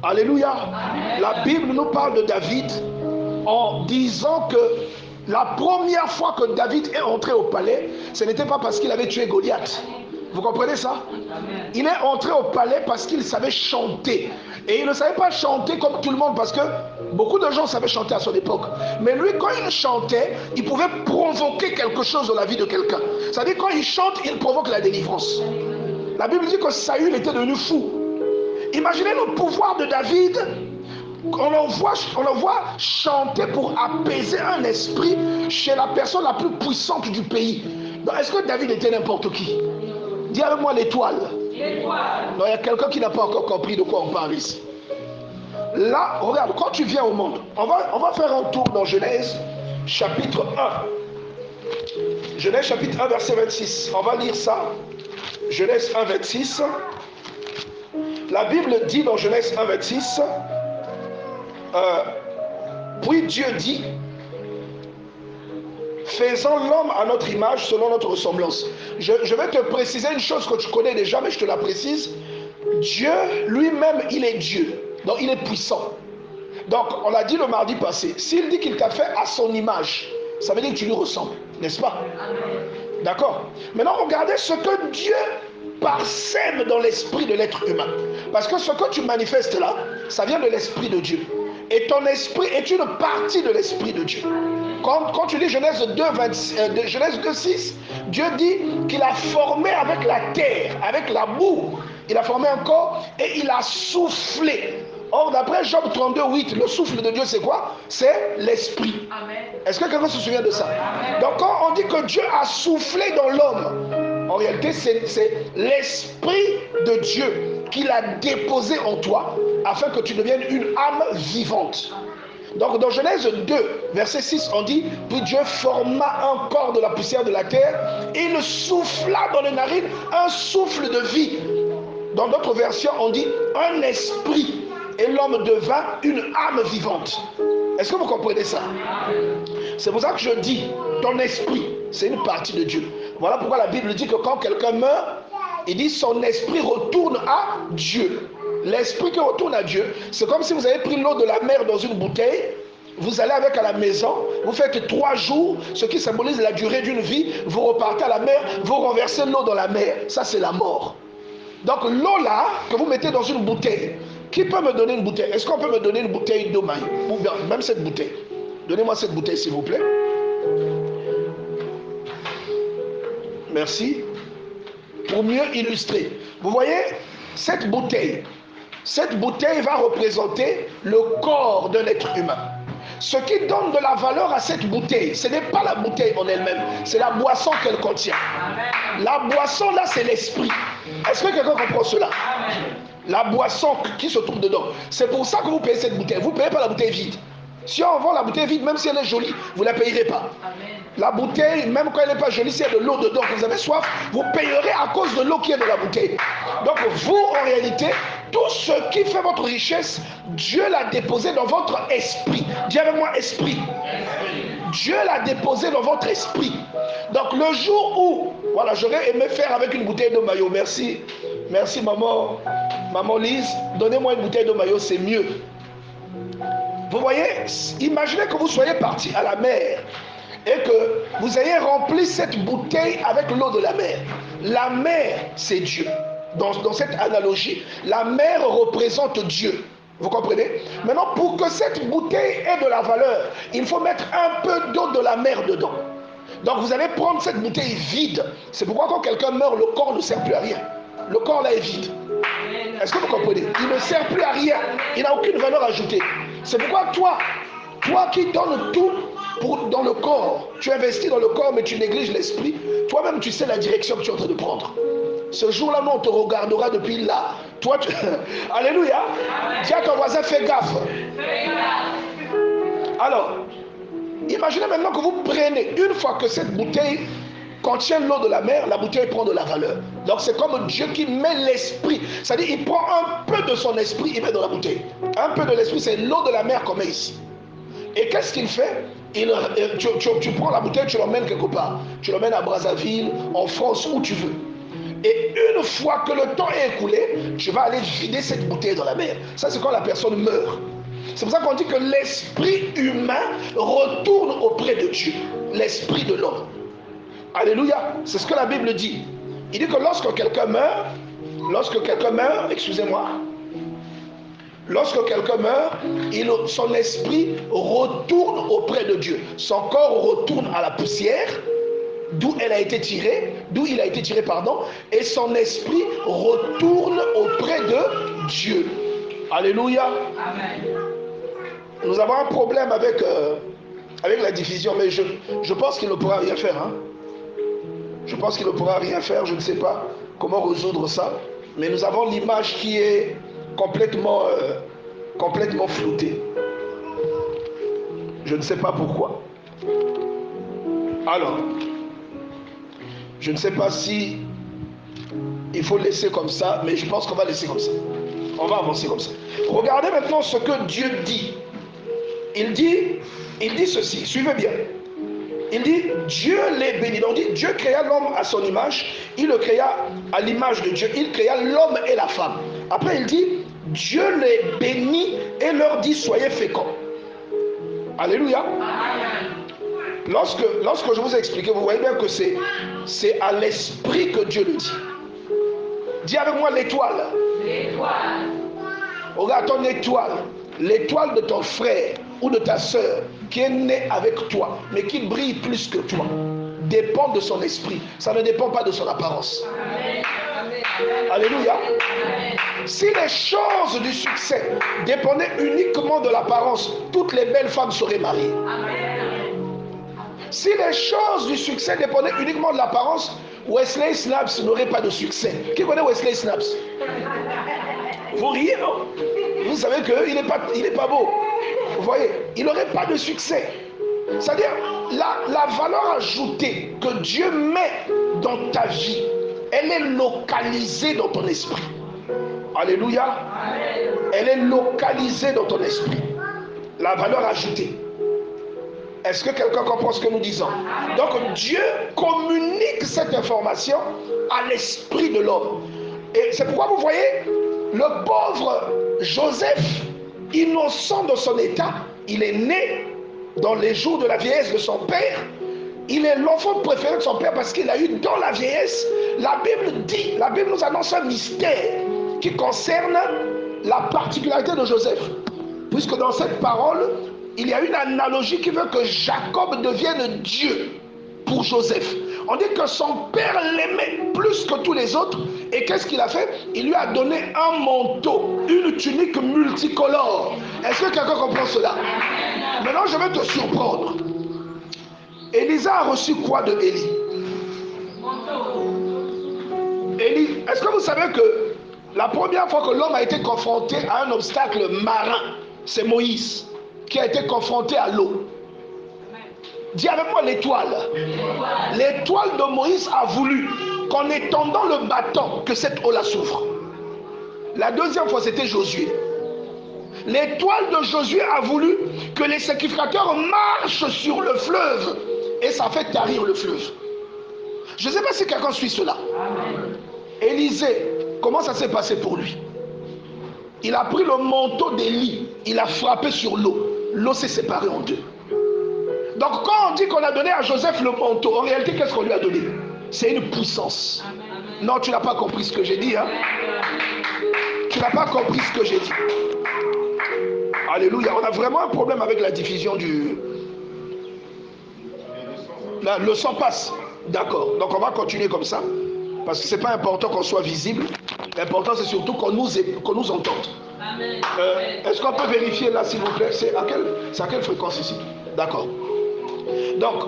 Alléluia. La Bible nous parle de David en disant que la première fois que David est entré au palais, ce n'était pas parce qu'il avait tué Goliath. Vous comprenez ça? Il est entré au palais parce qu'il savait chanter. Et il ne savait pas chanter comme tout le monde, parce que beaucoup de gens savaient chanter à son époque. Mais lui, quand il chantait, il pouvait provoquer quelque chose dans la vie de quelqu'un. C'est-à-dire, quand il chante, il provoque la délivrance. La Bible dit que Saül était devenu fou. Imaginez le pouvoir de David. On le voit chanter pour apaiser un esprit chez la personne la plus puissante du pays. Est-ce que David était n'importe qui? Dis avec moi l'étoile. Non, il y a quelqu'un qui n'a pas encore compris de quoi on parle ici. Là, regarde, quand tu viens au monde, on va faire un tour dans Genèse chapitre 1. Genèse chapitre 1 verset 26. On va lire ça. Genèse 1 26. La Bible dit dans Genèse 1 26, puis Dieu dit, faisons l'homme à notre image, selon notre ressemblance. Je vais te préciser une chose que tu connais déjà, mais je te la précise. Dieu lui-même, il est Dieu. Donc il est puissant. Donc on l'a dit le mardi passé. S'il dit qu'il t'a fait à son image, ça veut dire que tu lui ressembles, n'est-ce pas? D'accord? Maintenant regardez ce que Dieu parsème dans l'esprit de l'être humain. Parce que ce que tu manifestes là, ça vient de l'esprit de Dieu. Et ton esprit est une partie de l'esprit de Dieu. Quand tu lis Genèse 2, 6, Dieu dit qu'il a formé avec la terre, avec la boue, il a formé un corps et il a soufflé. Or, d'après Job 32, 8, le souffle de Dieu, c'est quoi? C'est l'esprit. Est-ce que quelqu'un se souvient de ça? Amen. Donc, quand on dit que Dieu a soufflé dans l'homme, en réalité, c'est l'esprit de Dieu qu'il a déposé en toi afin que tu deviennes une âme vivante. Donc dans Genèse 2, verset 6, on dit, puis Dieu forma un corps de la poussière de la terre, et il souffla dans les narines un souffle de vie. Dans d'autres versions, on dit un esprit, et l'homme devint une âme vivante. Est-ce que vous comprenez ça? C'est pour ça que je dis, ton esprit, c'est une partie de Dieu. Voilà pourquoi la Bible dit que quand quelqu'un meurt, il dit son esprit retourne à Dieu. L'esprit qui retourne à Dieu, c'est comme si vous avez pris l'eau de la mer dans une bouteille, vous allez avec à la maison, vous faites 3 jours, ce qui symbolise la durée d'une vie, vous repartez à la mer, vous renversez l'eau dans la mer, ça c'est la mort. Donc l'eau là, que vous mettez dans une bouteille, qui peut me donner une bouteille? Est-ce qu'on peut me donner une bouteille d'eau maille? Ou bien même cette bouteille? Donnez-moi cette bouteille s'il vous plaît. Merci. Pour mieux illustrer, vous voyez, cette bouteille va représenter le corps d'un être humain. Ce qui donne de la valeur à cette bouteille, ce n'est pas la bouteille en elle-même, c'est la boisson qu'elle contient. La boisson là, c'est l'esprit. Est-ce que quelqu'un comprend cela? La boisson qui se trouve dedans. C'est pour ça que vous payez cette bouteille. Vous ne payez pas la bouteille vide. Si on vend la bouteille vide, même si elle est jolie, vous ne la payerez pas. La bouteille, même quand elle n'est pas jolie, s'il y a de l'eau dedans, que vous avez soif, vous payerez à cause de l'eau qui est dans la bouteille. Donc vous, en réalité, tout ce qui fait votre richesse, Dieu l'a déposé dans votre esprit. Dis avec moi esprit. Dieu l'a déposé dans votre esprit. Donc le jour où, voilà, j'aurais aimé faire avec une bouteille de maillot. Merci, merci maman Lise, donnez-moi une bouteille de maillot, c'est mieux. Vous voyez, imaginez que vous soyez parti à la mer et que vous ayez rempli cette bouteille avec l'eau de la mer. La mer, c'est Dieu. Dans cette analogie, la mer représente Dieu. Vous comprenez? Maintenant, pour que cette bouteille ait de la valeur, il faut mettre un peu d'eau de la mer dedans. Donc vous allez prendre cette bouteille vide. C'est pourquoi quand quelqu'un meurt, le corps ne sert plus à rien. Le corps là est vide. Est-ce que vous comprenez? Il ne sert plus à rien. Il n'a aucune valeur ajoutée. C'est pourquoi toi qui donnes tout dans le corps, tu investis dans le corps mais tu négliges l'esprit, toi-même tu sais la direction que tu es en train de prendre. Ce jour-là, nous on te regardera depuis là. Toi, Alléluia. Dis à ton voisin, fais gaffe. Alors, imaginez maintenant que vous prenez, une fois que cette bouteille contient l'eau de la mer, la bouteille prend de la valeur. Donc c'est comme Dieu qui met l'esprit. C'est-à-dire il prend un peu de son esprit, il met dans la bouteille. Un peu de l'esprit, c'est l'eau de la mer qu'on met ici. Et qu'est-ce qu'il fait? Tu prends la bouteille, tu l'emmènes quelque part. Tu l'emmènes à Brazzaville, en France, où tu veux. Et une fois que le temps est écoulé, tu vas aller vider cette bouteille dans la mer. Ça, c'est quand la personne meurt. C'est pour ça qu'on dit que l'esprit humain retourne auprès de Dieu. L'esprit de l'homme. Alléluia. C'est ce que la Bible dit. Il dit que lorsque quelqu'un meurt, excusez-moi, lorsque quelqu'un meurt, son esprit retourne auprès de Dieu. Son corps retourne à la poussière, d'où il a été tiré, et son esprit retourne auprès de Dieu. Alléluia. Amen. Nous avons un problème avec la division, mais je pense qu'il ne pourra rien faire. Hein? Je pense qu'il ne pourra rien faire, je ne sais pas comment résoudre ça, mais nous avons l'image qui est complètement floutée. Je ne sais pas pourquoi. Alors, je ne sais pas si il faut laisser comme ça, mais je pense qu'on va laisser comme ça. On va avancer comme ça. Regardez maintenant ce que Dieu dit. Il dit ceci, suivez bien. Il dit, Dieu les bénit. Donc, dit, Dieu créa l'homme à son image, il le créa à l'image de Dieu, il créa l'homme et la femme. Après, il dit, Dieu les bénit et leur dit, soyez féconds. Alléluia. Lorsque je vous ai expliqué, vous voyez bien que c'est à l'esprit que Dieu le dit. Dis avec moi l'étoile. L'étoile. Regarde ton étoile. L'étoile de ton frère ou de ta soeur qui est née avec toi, mais qui brille plus que toi, dépend de son esprit. Ça ne dépend pas de son apparence. Amen. Alléluia. Amen. Si les choses du succès dépendaient uniquement de l'apparence, toutes les belles femmes seraient mariées. Amen. Si les choses du succès dépendaient uniquement de l'apparence, Wesley Snipes n'aurait pas de succès. Qui connaît Wesley Snipes? Vous riez, non? Vous savez qu'il n'est pas beau. Vous voyez, il n'aurait pas de succès. C'est-à-dire, la valeur ajoutée que Dieu met dans ta vie, elle est localisée dans ton esprit. Alléluia. Elle est localisée dans ton esprit. La valeur ajoutée. Est-ce que quelqu'un comprend ce que nous disons? Donc Dieu communique cette information à l'esprit de l'homme. Et c'est pourquoi vous voyez, le pauvre Joseph, innocent de son état, il est né dans les jours de la vieillesse de son père. Il est l'enfant préféré de son père parce qu'il a eu dans la vieillesse, la Bible nous annonce un mystère qui concerne la particularité de Joseph. Puisque dans cette parole, il y a une analogie qui veut que Jacob devienne Dieu pour Joseph. On dit que son père l'aimait plus que tous les autres. Et qu'est-ce qu'il a fait? Il lui a donné un manteau, une tunique multicolore. Est-ce que quelqu'un comprend cela? Maintenant, je vais te surprendre. Élisa a reçu quoi de Élie? Élie, est-ce que vous savez que la première fois que l'homme a été confronté à un obstacle marin, c'est Moïse qui a été confronté à l'eau? Dis avec moi l'étoile. L'étoile de Moïse a voulu qu'en étendant le bâton, que cette eau la s'ouvre. La deuxième fois, c'était Josué. L'étoile de Josué a voulu que les sacrificateurs marchent sur le fleuve. Et ça fait tarir le fleuve. Je ne sais pas si quelqu'un suit cela. Élisée, comment ça s'est passé pour lui? Il a pris le manteau d'Élie, il a frappé sur l'eau. L'eau s'est séparée en deux. Donc quand on dit qu'on a donné à Joseph le manteau, en réalité, qu'est-ce qu'on lui a donné? C'est une puissance. Non, tu n'as pas compris ce que j'ai dit. Hein? Tu n'as pas compris ce que j'ai dit. Alléluia. On a vraiment un problème avec la diffusion du... Le sang passe. D'accord. Donc on va continuer comme ça. Parce que ce n'est pas important qu'on soit visible. L'important, c'est surtout qu'on nous entende. Est-ce qu'on peut vérifier là, s'il vous plaît? C'est à quelle fréquence ici? D'accord. Donc,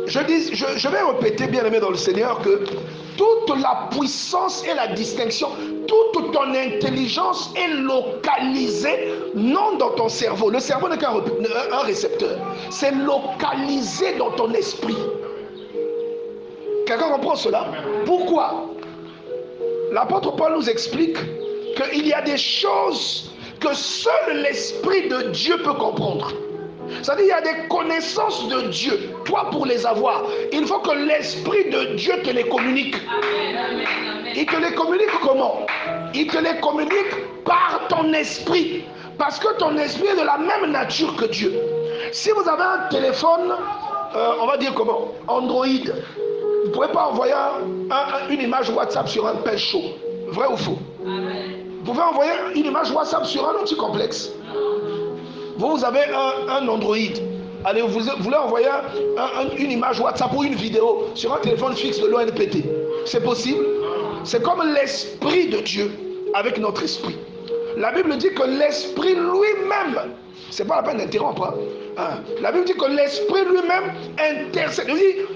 je vais répéter, bien aimé dans le Seigneur, que toute la puissance et la distinction, toute ton intelligence est localisée, non dans ton cerveau. Le cerveau n'est qu'un récepteur. C'est localisé dans ton esprit. Quelqu'un comprend cela? Pourquoi? L'apôtre Paul nous explique qu'il y a des choses que seul l'Esprit de Dieu peut comprendre. C'est-à-dire qu'il y a des connaissances de Dieu. Toi, pour les avoir, il faut que l'Esprit de Dieu te les communique. Amen, amen, amen. Il te les communique comment? Il te les communique par ton esprit. Parce que ton esprit est de la même nature que Dieu. Si vous avez un téléphone, on va dire comment? Android. Vous ne pouvez pas envoyer une image WhatsApp sur un pain chaud. Vrai ou faux? Vous pouvez envoyer une image WhatsApp sur un outil complexe. Vous avez un Android. Allez, vous voulez envoyer une image WhatsApp ou une vidéo sur un téléphone fixe de l'ONPT. C'est possible? C'est comme l'Esprit de Dieu avec notre esprit. La Bible dit que l'Esprit lui-même, c'est pas la peine d'interrompre. La Bible dit que l'Esprit lui-même intercède.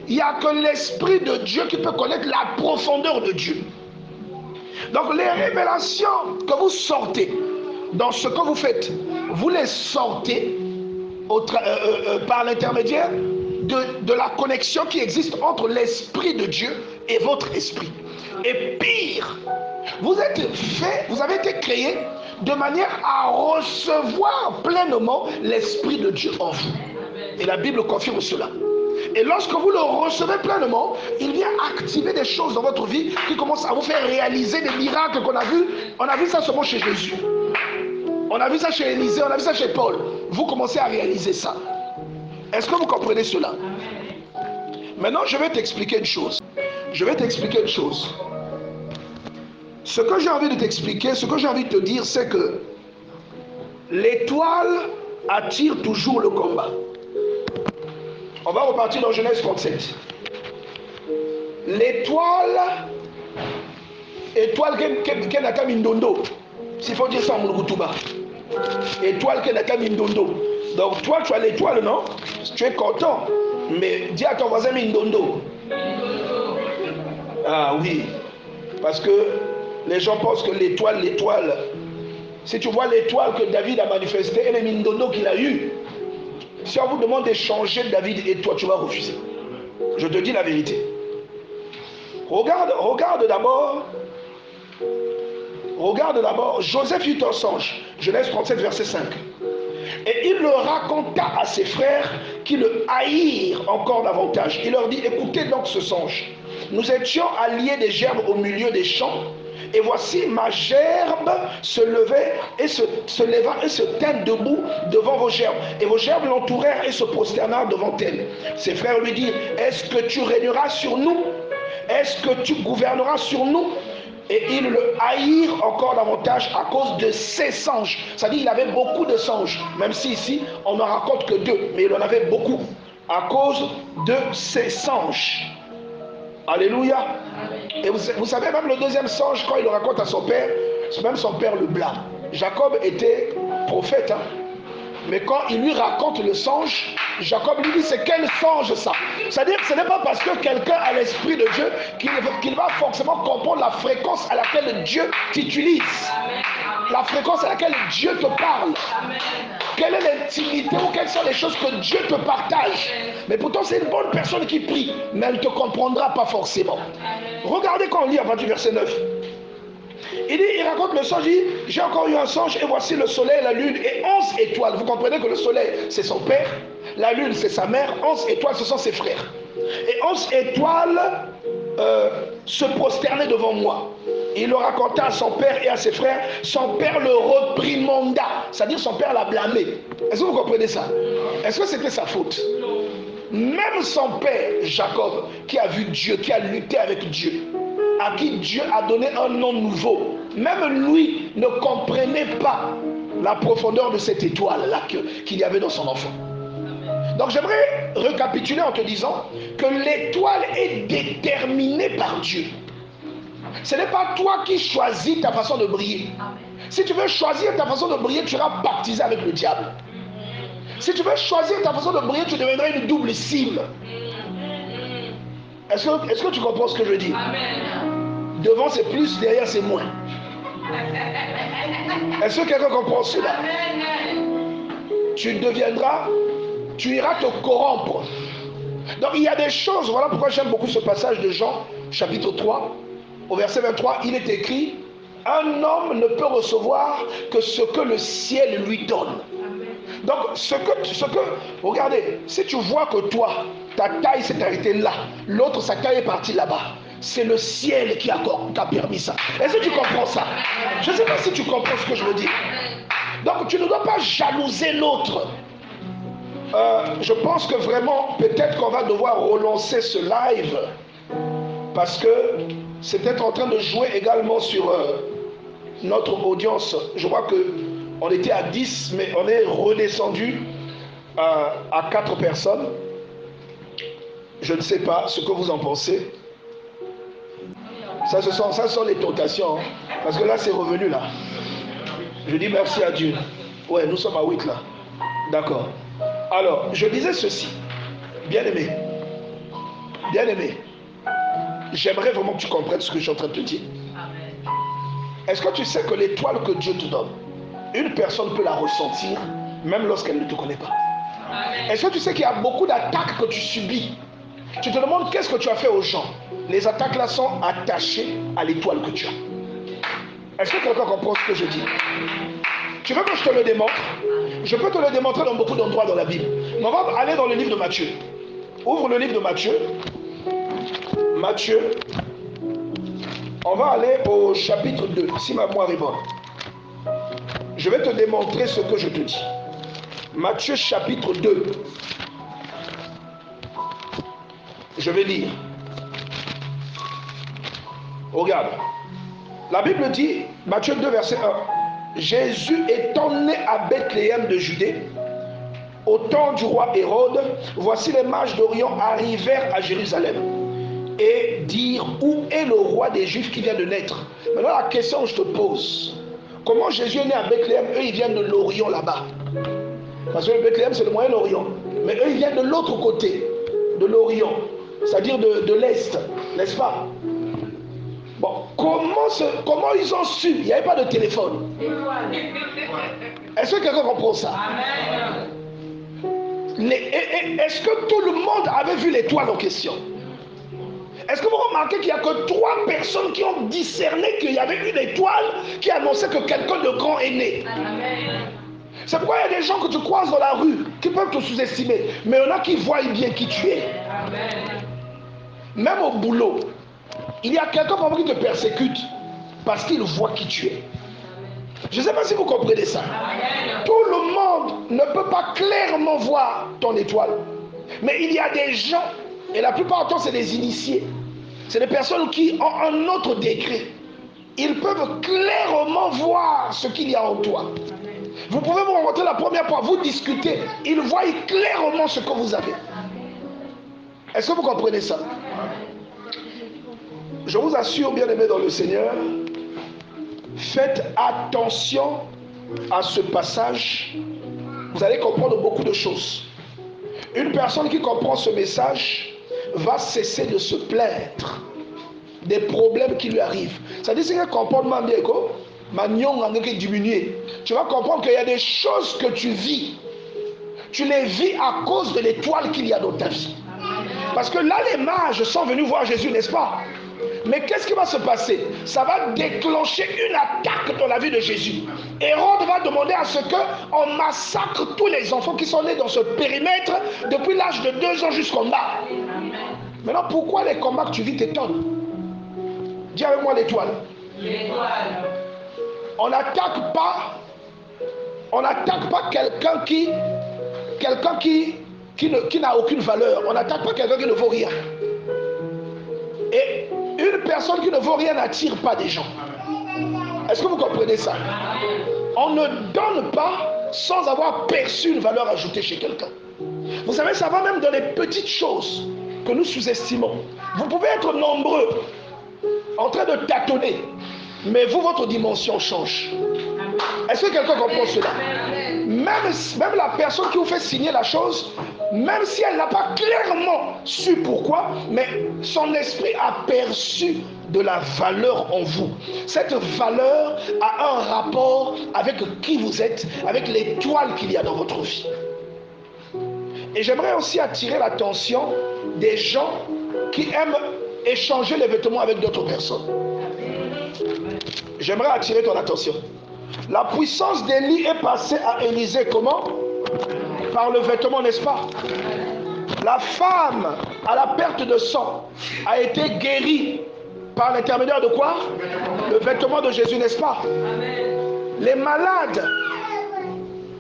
Il n'y a que l'Esprit de Dieu qui peut connaître la profondeur de Dieu. Donc les révélations que vous sortez dans ce que vous faites, vous les sortez par l'intermédiaire de la connexion qui existe entre l'Esprit de Dieu et votre esprit. Et pire, vous avez été créé de manière à recevoir pleinement l'Esprit de Dieu en vous. Et la Bible confirme cela. Et lorsque vous le recevez pleinement, il vient activer des choses dans votre vie qui commencent à vous faire réaliser des miracles qu'on a vus. On a vu ça seulement chez Jésus. On a vu ça chez Élisée, on a vu ça chez Paul. Vous commencez à réaliser ça. Est-ce que vous comprenez cela? Maintenant, je vais t'expliquer une chose. Ce que j'ai envie de t'expliquer, ce que j'ai envie de te dire, c'est que l'étoile attire toujours le combat. On va repartir dans Genèse 37. L'étoile Kenaka Mindondo. S'il faut dire ça en Mulukutuba. Étoile Kenaka Mindondo. Donc toi, tu as l'étoile, non? Tu es content. Mais dis à ton voisin Mindondo. Ah oui. Parce que les gens pensent que l'étoile, si tu vois l'étoile que David a manifestée, elle est Mindondo qu'il a eu. Si on vous demande d'échanger David et toi, tu vas refuser. Je te dis la vérité. Regarde d'abord. Joseph eut un songe. Genèse 37, verset 5. Et il le raconta à ses frères qui le haïrent encore davantage. Il leur dit, écoutez donc ce songe. Nous étions alliés des gerbes au milieu des champs. Et voici ma gerbe se leva et se tint debout devant vos gerbes. Et vos gerbes l'entourèrent et se prosternèrent devant elle. Ses frères lui dirent, est-ce que tu régneras sur nous? Est-ce que tu gouverneras sur nous? Et ils le haïrent encore davantage à cause de ses songes. C'est-à-dire qu'il avait beaucoup de songes. Même si ici, on n'en raconte que 2. Mais il en avait beaucoup. À cause de ses songes. Alléluia. Et vous savez, même le deuxième songe, quand il le raconte à son père, même son père le blâme. Jacob était prophète. Mais quand il lui raconte le songe, Jacob lui dit, c'est quel songe ça? C'est-à-dire que ce n'est pas parce que quelqu'un a l'esprit de Dieu qu'il va forcément comprendre la fréquence à laquelle Dieu t'utilise. La fréquence à laquelle Dieu te parle. Quelle est l'intimité ou quelles sont les choses que Dieu te partage. Mais pourtant c'est une bonne personne qui prie, mais elle ne te comprendra pas forcément. Regardez quand on lit à partir du verset 9. Il raconte le songe, il dit, j'ai encore eu un songe et voici le soleil, la lune et 11 étoiles. Vous comprenez que le soleil c'est son père, la lune c'est sa mère, 11 étoiles ce sont ses frères. Et 11 étoiles se prosternaient devant moi. Il le raconta à son père et à ses frères. Son père le reprimanda, c'est-à-dire son père l'a blâmé. Est-ce que vous comprenez ça? Est-ce que c'était sa faute? Même son père Jacob, qui a vu Dieu, qui a lutté avec Dieu, à qui Dieu a donné un nom nouveau, même lui ne comprenait pas la profondeur de cette étoile-là qu'il y avait dans son enfant. Donc j'aimerais récapituler en te disant que l'étoile est déterminée par Dieu. Ce n'est pas toi qui choisis ta façon de briller. Si tu veux choisir ta façon de briller, tu seras baptisé avec le diable. Si tu veux choisir ta façon de briller, tu deviendras une double cible. Est-ce que tu comprends ce que je dis? Amen. Devant c'est plus, derrière c'est moins. Est-ce que quelqu'un comprend cela? Amen. Tu iras te corrompre. Donc il y a des choses, voilà pourquoi j'aime beaucoup ce passage de Jean, chapitre 3, au verset 23, il est écrit, un homme ne peut recevoir que ce que le ciel lui donne. Donc regardez, si tu vois que toi, ta taille s'est arrêtée là, l'autre sa taille est partie là-bas, c'est le ciel qui a permis ça. Est-ce que tu comprends ça? Je ne sais pas si tu comprends ce que je veux dire. Donc tu ne dois pas jalouser l'autre. Je pense que vraiment, peut-être qu'on va devoir relancer ce live parce que c'est peut-être en train de jouer également sur notre audience. Je vois qu'on était à 10, mais on est redescendu à 4 personnes. Je ne sais pas ce que vous en pensez. Ça, ce sont les tentations. Hein, parce que là, c'est revenu là. Je dis merci à Dieu. Ouais, nous sommes à 8 là. D'accord. Alors, je disais ceci. Bien-aimé. Bien-aimé. J'aimerais vraiment que tu comprennes ce que je suis en train de te dire. Est-ce que tu sais que l'étoile que Dieu te donne, une personne peut la ressentir même lorsqu'elle ne te connaît pas? Est-ce que tu sais qu'il y a beaucoup d'attaques que tu subis? Tu te demandes qu'est-ce que tu as fait aux gens. Les attaques là sont attachées à l'étoile que tu as. Est-ce que quelqu'un comprend ce que je dis? Tu veux que je te le démontre? Je peux te le démontrer dans beaucoup d'endroits dans la Bible. Mais on va aller dans le livre de Matthieu. Ouvre le livre de Matthieu. Matthieu. On va aller au chapitre 2, si ma mémoire est bonne. Je vais te démontrer ce que je te dis. Matthieu chapitre 2. Je vais lire. Regarde. La Bible dit, Matthieu 2, verset 1. Jésus étant né à Bethléem de Judée, au temps du roi Hérode, voici les mages d'Orient arrivèrent à Jérusalem et dirent, où est le roi des Juifs qui vient de naître? Maintenant la question que je te pose, comment Jésus est né à Bethléem? Eux ils viennent de l'Orient là-bas. Parce que le Bethléem c'est le Moyen-Orient. Mais eux ils viennent de l'autre côté, de l'Orient, c'est-à-dire de l'Est, n'est-ce pas? Bon, comment ils ont su? Il n'y avait pas de téléphone. Est-ce que quelqu'un comprend ça? Est-ce que tout le monde avait vu l'étoile en question? Est-ce que vous remarquez qu'il n'y a que 3 personnes qui ont discerné qu'il y avait une étoile qui annonçait que quelqu'un de grand est né? C'est pourquoi il y a des gens que tu croises dans la rue qui peuvent te sous-estimer, mais il y en a qui voient bien qui tu es. Même au boulot, il y a quelqu'un qui te persécute parce qu'il voit qui tu es. Je ne sais pas si vous comprenez ça. Tout le monde ne peut pas clairement voir ton étoile. Mais il y a des gens, et la plupart du temps c'est des initiés, c'est des personnes qui ont un autre degré. Ils peuvent clairement voir ce qu'il y a en toi. Vous pouvez vous rencontrer la première fois, vous discutez, ils voient clairement ce que vous avez. Est-ce que vous comprenez ça? Je vous assure, bien-aimés dans le Seigneur, faites attention à ce passage. Vous allez comprendre beaucoup de choses. Une personne qui comprend ce message va cesser de se plaindre des problèmes qui lui arrivent. C'est-à-dire que comportement qui diminue. Tu vas comprendre qu'il y a des choses que tu vis. Tu les vis à cause de l'étoile qu'il y a dans ta vie. Parce que là, les mages sont venus voir Jésus, n'est-ce pas? Mais qu'est-ce qui va se passer? Ça va déclencher une attaque dans la vie de Jésus. Hérode va demander à ce qu'on massacre tous les enfants qui sont nés dans ce périmètre depuis l'âge de 2 ans jusqu'en bas. Maintenant, pourquoi les combats que tu vis t'étonnent? Dis avec moi l'étoile. On n'attaque pas quelqu'un qui n'a aucune valeur. On n'attaque pas quelqu'un qui ne vaut rien. Et une personne qui ne vaut rien n'attire pas des gens. Est-ce que vous comprenez ça? On ne donne pas sans avoir perçu une valeur ajoutée chez quelqu'un. Vous savez, ça va même dans les petites choses que nous sous-estimons. Vous pouvez être nombreux en train de tâtonner, mais vous, votre dimension change. Est-ce que quelqu'un comprend cela? Même la personne qui vous fait signer la chose, même si elle n'a pas clairement su pourquoi, mais son esprit a perçu de la valeur en vous. Cette valeur a un rapport avec qui vous êtes, avec l'étoile qu'il y a dans votre vie. Et j'aimerais aussi attirer l'attention des gens qui aiment échanger les vêtements avec d'autres personnes. J'aimerais attirer ton attention. La puissance d'Élie est passée à Élisée comment? Par le vêtement, n'est-ce pas? La femme à la perte de sang a été guérie Par l'intermédiaire de quoi? Le vêtement de Jésus, n'est-ce pas? Les malades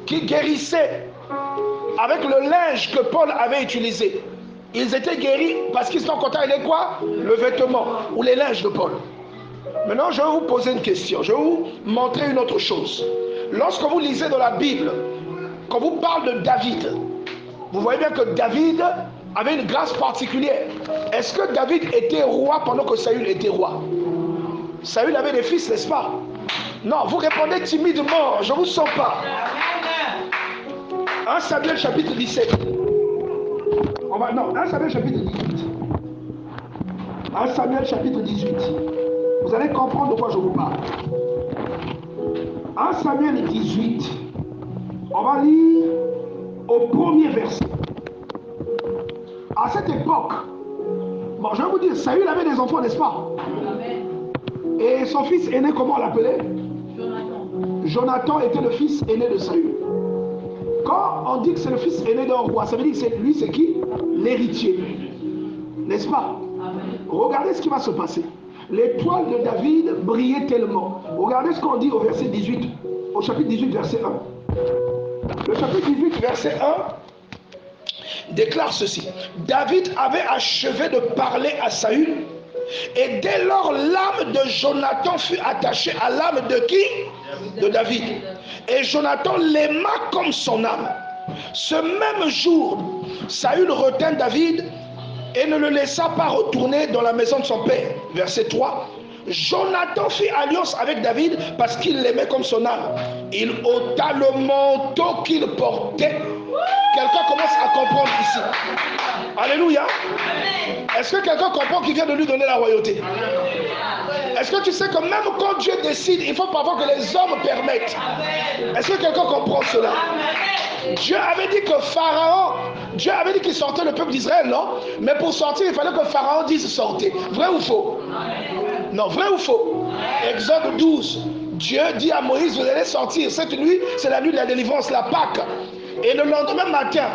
qui guérissaient avec le linge que Paul avait utilisé, ils étaient guéris parce qu'ils sont en contact avec quoi? Le vêtement ou les linges de Paul. Maintenant, je vais vous poser une question. Je vais vous montrer une autre chose. Lorsque vous lisez dans la Bible, quand vous parle de David, vous voyez bien que David avait une grâce particulière. Est-ce que David était roi pendant que Saül était roi? Saül avait des fils, n'est-ce pas? Non, vous répondez timidement, je ne vous sens pas. 1 Samuel chapitre 17. 1 Samuel chapitre 18. 1 Samuel chapitre 18. Vous allez comprendre de quoi je vous parle. 1 Samuel 18. On va lire au premier verset. À cette époque, bon, je vais vous dire, Saül avait des enfants, n'est-ce pas? Et son fils aîné, comment on l'appelait? Jonathan était le fils aîné de Saül. Quand on dit que c'est le fils aîné d'un roi, ça veut dire que c'est, lui, c'est qui? L'héritier. N'est-ce pas? Regardez ce qui va se passer. L'étoile de David brillait tellement. Regardez ce qu'on dit au verset 18, au chapitre 18, verset 1. Le chapitre 18, verset 1 déclare ceci. David avait achevé de parler à Saül, et dès lors l'âme de Jonathan fut attachée à l'âme de qui? De David. Et Jonathan l'aima comme son âme. Ce même jour, Saül retint David et ne le laissa pas retourner dans la maison de son père. Verset 3. Jonathan fit alliance avec David parce qu'il l'aimait comme son âme. Il ôta le manteau qu'il portait. Quelqu'un commence à comprendre ici. Alléluia. Est-ce que quelqu'un comprend qu'il vient de lui donner la royauté? Est-ce que tu sais que même quand Dieu décide, il faut parfois que les hommes permettent? Est-ce que quelqu'un comprend cela? Dieu avait dit que Pharaon, Dieu avait dit qu'il sortait le peuple d'Israël, non? Mais pour sortir, il fallait que Pharaon dise sortez. Vrai ou faux? Non, vrai ou faux? Exode 12. Dieu dit à Moïse, vous allez sortir. Cette nuit, c'est la nuit de la délivrance, la Pâque. Et le lendemain matin,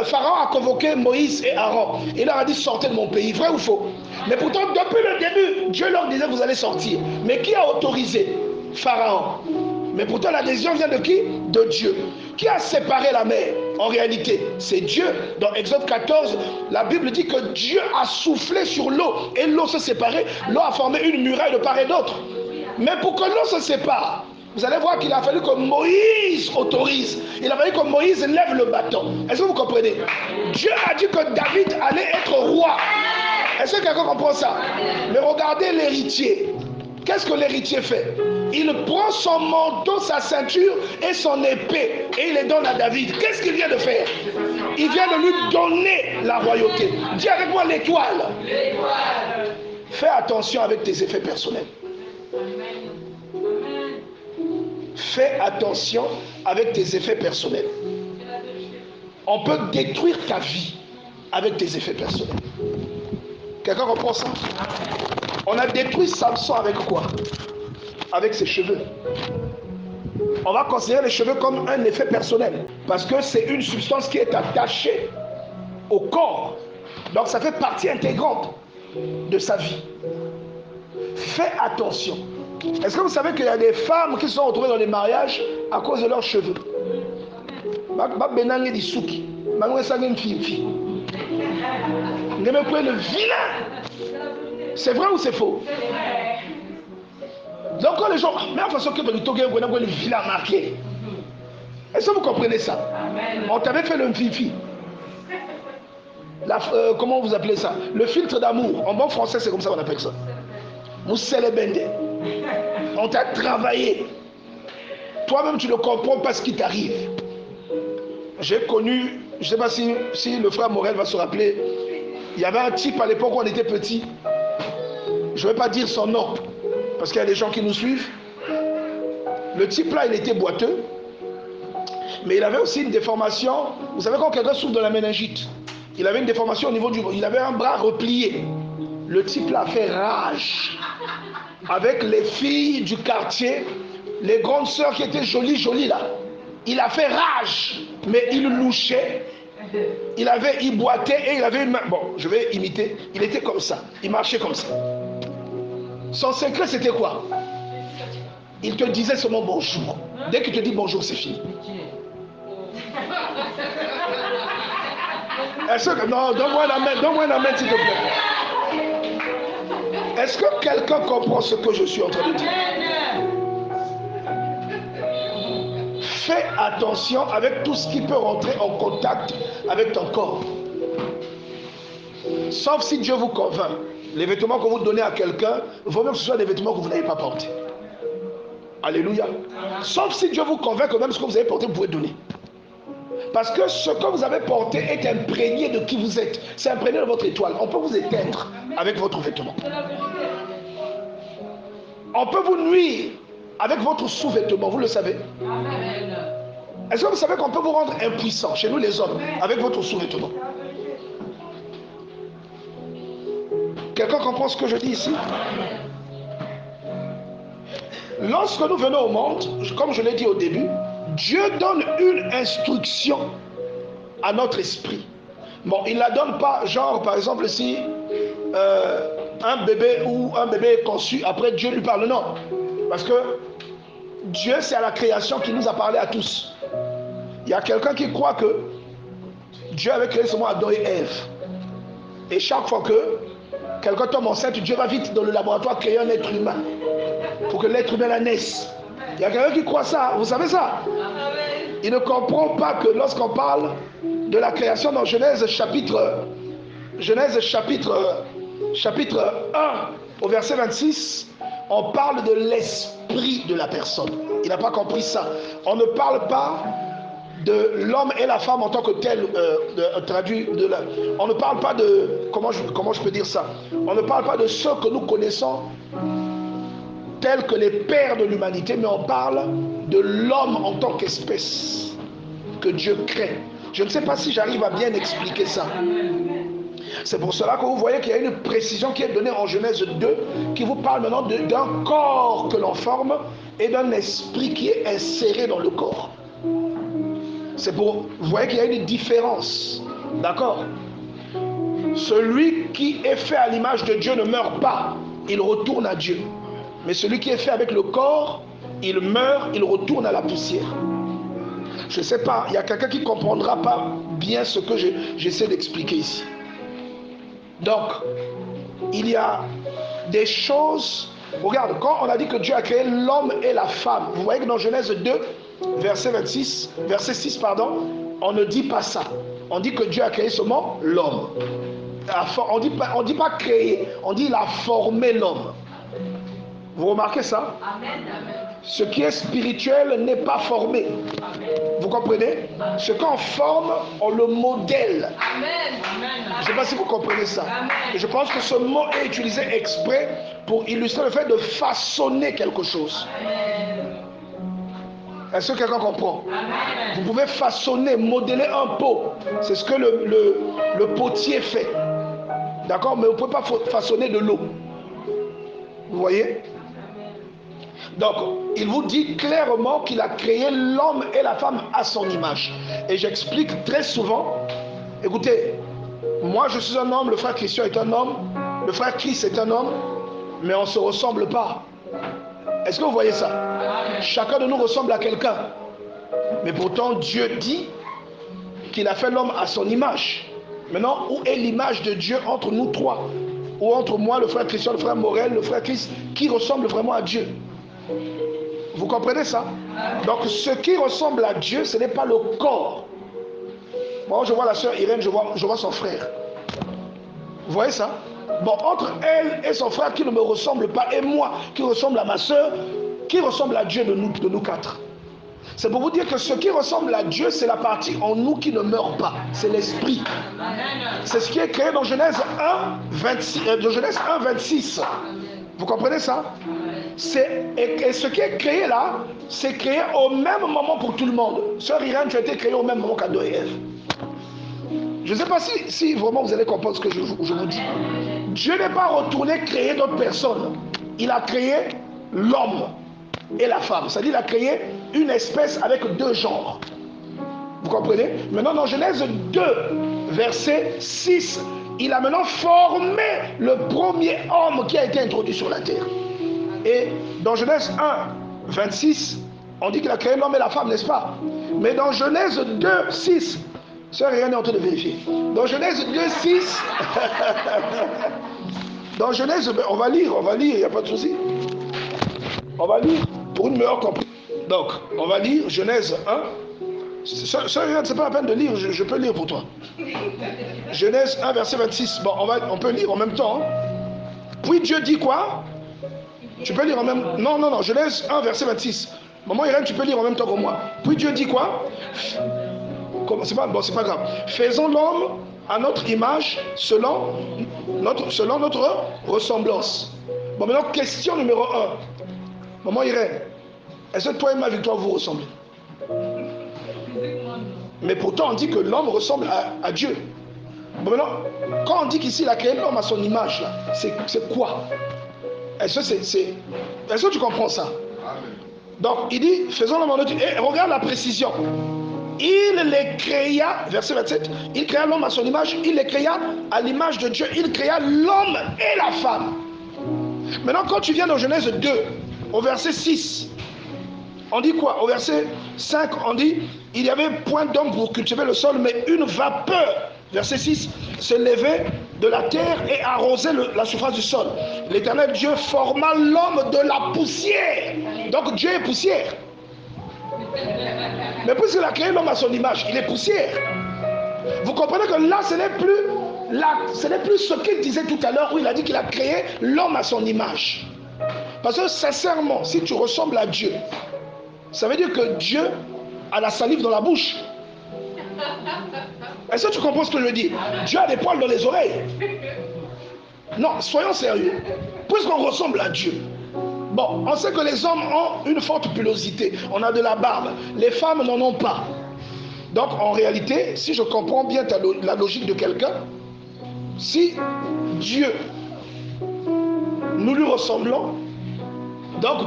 Pharaon a convoqué Moïse et Aaron. Il leur a dit, sortez de mon pays. Vrai ou faux? Mais pourtant, depuis le début, Dieu leur disait, vous allez sortir. Mais qui a autorisé? Pharaon. Mais pourtant, la décision vient de qui? De Dieu. Qui a séparé la mer? En réalité, c'est Dieu. Dans Exode 14, la Bible dit que Dieu a soufflé sur l'eau et l'eau se séparait. L'eau a formé une muraille de part et d'autre. Mais pour que l'eau se sépare, vous allez voir qu'il a fallu que Moïse autorise. Il a fallu que Moïse lève le bâton. Est-ce que vous comprenez? Dieu a dit que David allait être roi. Est-ce que quelqu'un comprend ça? Mais regardez l'héritier. Qu'est-ce que l'héritier fait? Il prend son manteau, sa ceinture et son épée et il les donne à David. Qu'est-ce qu'il vient de faire? Il vient de lui donner la royauté. Dis avec moi l'étoile. Fais attention avec tes effets personnels. Fais attention avec tes effets personnels. On peut détruire ta vie avec tes effets personnels. Quelqu'un comprend ça? On a détruit Samson avec quoi? Avec ses cheveux. On va considérer les cheveux comme un effet personnel. Parce que c'est une substance qui est attachée au corps. Donc ça fait partie intégrante de sa vie. Fais attention. Est-ce que vous savez qu'il y a des femmes qui se sont retrouvées dans les mariages à cause de leurs cheveux? C'est vrai ou c'est faux? Donc quand les gens, même façon que le vilain marqué. Est-ce que vous comprenez ça? On t'avait fait le fifi. Comment vous appelez ça? Le filtre d'amour. En bon français, c'est comme ça qu'on appelle ça. On t'a travaillé. Toi-même, tu ne comprends pas ce qui t'arrive. J'ai connu, je ne sais pas si le frère Morel va se rappeler, il y avait un type à l'époque où on était petit. Je ne vais pas dire son nom, parce qu'il y a des gens qui nous suivent. Le type là, il était boiteux, mais il avait aussi une déformation. Vous savez, quand quelqu'un souffre de la méningite, il avait une déformation au niveau du... Il avait un bras replié. Le type là a fait rage avec les filles du quartier, les grandes sœurs qui étaient jolies là. Il a fait rage, mais il louchait, il boitait et il avait une main. Bon, je vais imiter. Il était comme ça, il marchait comme ça. Son secret, c'était quoi? Il te disait seulement bonjour. Dès qu'il te dit bonjour, c'est fini. Est-ce que... Non, donne-moi un amen, s'il te plaît. Est-ce que quelqu'un comprend ce que je suis en train de dire? Fais attention avec tout ce qui peut rentrer en contact avec ton corps. Sauf si Dieu vous convainc. Les vêtements que vous donnez à quelqu'un, vaut mieux que ce soit des vêtements que vous n'avez pas portés. Alléluia. Sauf si Dieu vous convainc que même ce que vous avez porté, vous pouvez donner. Parce que ce que vous avez porté est imprégné de qui vous êtes. C'est imprégné de votre étoile. On peut vous éteindre avec votre vêtement. On peut vous nuire avec votre sous-vêtement. Vous le savez? Est-ce que vous savez qu'on peut vous rendre impuissant, chez nous les hommes, avec votre sous-vêtement? Quelqu'un comprend ce que je dis ici? Lorsque nous venons au monde, comme je l'ai dit au début, Dieu donne une instruction à notre esprit. Bon, il ne la donne pas, genre par exemple si un bébé est conçu, après Dieu lui parle, non. Parce que Dieu, c'est à la création qu'il nous a parlé à tous. Il y a quelqu'un qui croit que Dieu avait créé seulement Adam et Ève. Et chaque fois que quelqu'un tombe enceinte, Dieu va vite dans le laboratoire créer un être humain pour que l'être humain la naisse. Il y a quelqu'un qui croit ça, vous savez ça? Il ne comprend pas que lorsqu'on parle de la création dans Genèse chapitre 1 au verset 26, on parle de l'esprit de la personne. Il n'a pas compris ça. On ne parle pas de l'homme et la femme en tant que tel, on ne parle pas de, comment je peux dire ça? On ne parle pas de ceux que nous connaissons tels que les pères de l'humanité, mais on parle de l'homme en tant qu'espèce que Dieu crée. Je ne sais pas si j'arrive à bien expliquer ça. C'est pour cela que vous voyez qu'il y a une précision qui est donnée en Genèse 2 qui vous parle maintenant d'un corps que l'on forme et d'un esprit qui est inséré dans le corps. C'est pour... Vous voyez qu'il y a une différence. D'accord? Celui qui est fait à l'image de Dieu ne meurt pas. Il retourne à Dieu. Mais celui qui est fait avec le corps, il meurt, il retourne à la poussière. Je ne sais pas, il y a quelqu'un qui ne comprendra pas bien ce que j'essaie d'expliquer ici. Donc, il y a des choses... Regarde, quand on a dit que Dieu a créé l'homme et la femme, vous voyez que dans Genèse 2, verset 6, on ne dit pas ça. On dit que Dieu a créé seulement l'homme. On ne dit pas créer, on dit il a formé l'homme. Vous remarquez ça? Amen. Ce qui est spirituel n'est pas formé. Amen. Vous comprenez? Ce qu'on forme, on le modèle. Amen. Je ne sais pas si vous comprenez ça. Amen. Je pense que ce mot est utilisé exprès pour illustrer le fait de façonner quelque chose. Amen. Est-ce que quelqu'un comprend? Amen. Vous pouvez façonner, modeler un pot. C'est ce que le potier fait. D'accord? Mais vous ne pouvez pas façonner de l'eau. Vous voyez? Donc, il vous dit clairement qu'il a créé l'homme et la femme à son image. Et j'explique très souvent, écoutez, moi je suis un homme, le frère Christian est un homme, le frère Christ est un homme, mais on ne se ressemble pas. Est-ce que vous voyez ça? Chacun de nous ressemble à quelqu'un. Mais pourtant, Dieu dit qu'il a fait l'homme à son image. Maintenant, où est l'image de Dieu entre nous trois? Ou entre moi, le frère Christian, le frère Morel, le frère Christ, qui ressemble vraiment à Dieu? Vous comprenez ça? Donc ce qui ressemble à Dieu, ce n'est pas le corps. Moi je vois la soeur Irène, je vois son frère. Vous voyez ça? Bon, entre elle et son frère qui ne me ressemble pas, et moi qui ressemble à ma soeur, qui ressemble à Dieu de nous quatre? C'est pour vous dire que ce qui ressemble à Dieu, c'est la partie en nous qui ne meurt pas. C'est l'esprit. C'est ce qui est créé dans Genèse 1, 26. Vous comprenez ça? Et ce qui est créé là, c'est créé au même moment pour tout le monde. Sœur Irène, tu as été créée au même moment qu'Adam et Ève. Je ne sais pas si vraiment vous allez comprendre ce que je vous dis. Dieu n'est pas retourné créer d'autres personnes. Il a créé l'homme et la femme. C'est-à-dire qu'il a créé une espèce avec deux genres. Vous comprenez? Maintenant, dans Genèse 2, verset 6, il a maintenant formé le premier homme qui a été introduit sur la terre. Et dans Genèse 1, 26, on dit qu'il a créé l'homme et la femme, n'est-ce pas? Mais dans Genèse 2, 6, sœur Rien est en train de vérifier. Dans Genèse 2, 6, dans Genèse, on va lire, il n'y a pas de souci. On va lire pour une meilleure compréhension. Donc, on va lire Genèse 1. Sœur Rien, c'est pas la peine de lire, je peux lire pour toi. Genèse 1, verset 26. Bon, on peut lire en même temps. Hein. Puis Dieu dit quoi? Tu peux lire en même... Non, Genèse 1, verset 26. Maman Irène, tu peux lire en même temps que moi. Puis Dieu dit quoi? C'est pas grave. Faisons l'homme à notre image, selon notre ressemblance. Bon, maintenant, question numéro 1. Maman Irène, est-ce que toi et ma victoire vous ressemblez? Mais pourtant, on dit que l'homme ressemble à Dieu. Bon, maintenant, quand on dit qu'ici, il a créé l'homme à son image, là, c'est quoi? Est-ce que tu comprends ça? Donc, il dit, faisons l'homme à notre image. Et regarde la précision. Il les créa, verset 27, il créa l'homme à son image, il les créa à l'image de Dieu, il créa l'homme et la femme. Maintenant, quand tu viens dans Genèse 2, au verset 6, on dit quoi? Au verset 5, on dit, il y avait point d'homme pour cultiver le sol, mais une vapeur, verset 6, se levait de la terre et arrosait la surface du sol. L'Éternel Dieu forma l'homme de la poussière. Donc Dieu est poussière. Mais puisqu'il a créé l'homme à son image, il est poussière. Vous comprenez que là, ce n'est plus ce qu'il disait tout à l'heure où il a dit qu'il a créé l'homme à son image. Parce que sincèrement, si tu ressembles à Dieu, ça veut dire que Dieu a la salive dans la bouche. Est-ce que tu comprends ce que je dis? Dieu a des poils dans les oreilles. Non, soyons sérieux. Puisqu'on ressemble à Dieu, bon, on sait que les hommes ont une forte pilosité. On a de la barbe. Les femmes n'en ont pas. Donc, en réalité, si je comprends bien la logique de quelqu'un, si Dieu, nous lui ressemblons, donc,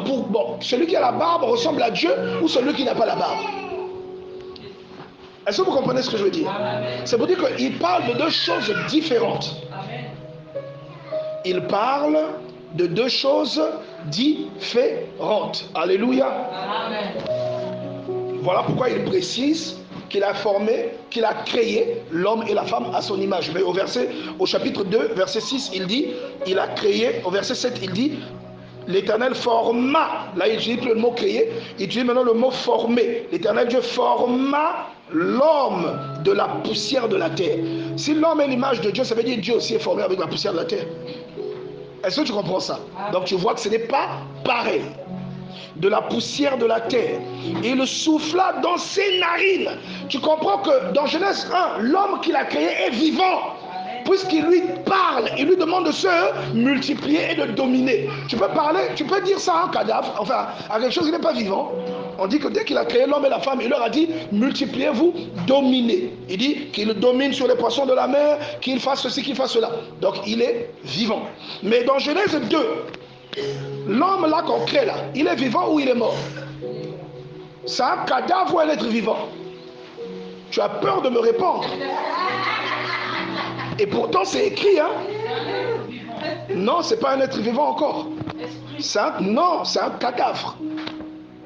celui qui a la barbe ressemble à Dieu ou celui qui n'a pas la barbe? Est-ce que vous comprenez ce que je veux dire? C'est pour dire qu'il parle de deux choses différentes. Il parle de deux choses différentes. Alléluia. Amen. Voilà pourquoi il précise qu'il a créé l'homme et la femme à son image. Mais au chapitre 2, verset 6, il dit, il a créé, au verset 7, il dit, l'Éternel forma, là il utilise le mot créer, il utilise maintenant le mot former. L'Éternel Dieu forma l'homme de la poussière de la terre. Si l'homme est l'image de Dieu, ça veut dire que Dieu aussi est formé avec la poussière de la terre. Est-ce que tu comprends ça? Donc tu vois que ce n'est pas pareil. De la poussière de la terre. Et il souffla dans ses narines. Tu comprends que dans Genèse 1, l'homme qu'il a créé est vivant. Puisqu'il lui parle, il lui demande de se multiplier et de dominer. Tu peux dire ça à un cadavre, enfin à quelque chose qui n'est pas vivant. On dit que dès qu'il a créé l'homme et la femme, il leur a dit, multipliez-vous, dominez. Il dit qu'il domine sur les poissons de la mer, qu'il fasse ceci, qu'il fasse cela. Donc il est vivant. Mais dans Genèse 2, l'homme là qu'on crée là, il est vivant ou il est mort? C'est un cadavre ou un être vivant? Tu as peur de me répondre. Et pourtant c'est écrit, hein? Non, c'est pas un être vivant encore. Non, c'est un cadavre.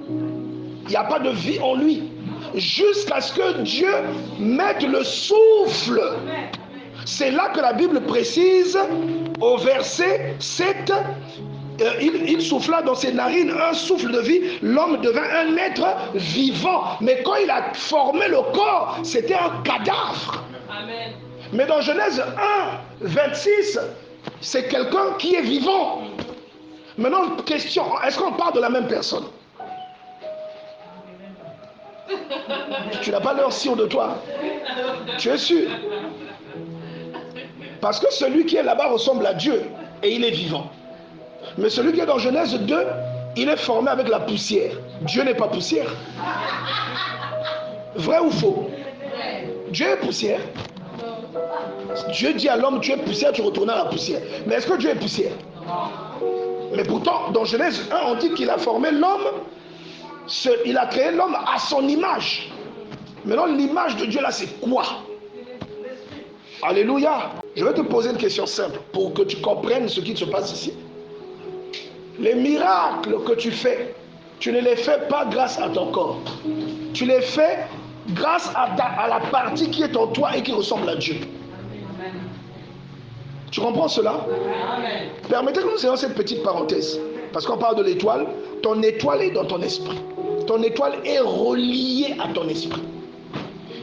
Il n'y a pas de vie en lui. Jusqu'à ce que Dieu mette le souffle. C'est là que la Bible précise au verset 7, il souffla dans ses narines un souffle de vie, l'homme devint un être vivant. Mais quand il a formé le corps, c'était un cadavre. Amen. Mais dans Genèse 1, 26, c'est quelqu'un qui est vivant. Maintenant, question, est-ce qu'on parle de la même personne? Tu n'as pas leur sillon de toi. Tu es sûr? Parce que celui qui est là-bas ressemble à Dieu et il est vivant. Mais celui qui est dans Genèse 2, il est formé avec la poussière. Dieu n'est pas poussière. Vrai ou faux? Dieu est poussière. Dieu dit à l'homme, tu es poussière, tu retournes à la poussière. Mais est-ce que Dieu est poussière? Mais pourtant, dans Genèse 1, on dit qu'il a formé l'homme, il a créé l'homme à son image. Maintenant, l'image de Dieu là, c'est quoi? Alléluia. Je vais te poser une question simple pour que tu comprennes ce qui se passe ici. Les miracles que tu fais, tu ne les fais pas grâce à ton corps. Tu les fais grâce à la partie qui est en toi et qui ressemble à Dieu. Tu comprends cela? Amen. Permettez que nous ayons cette petite parenthèse. Parce qu'on parle de l'étoile. Ton étoile est dans ton esprit. Ton étoile est reliée à ton esprit.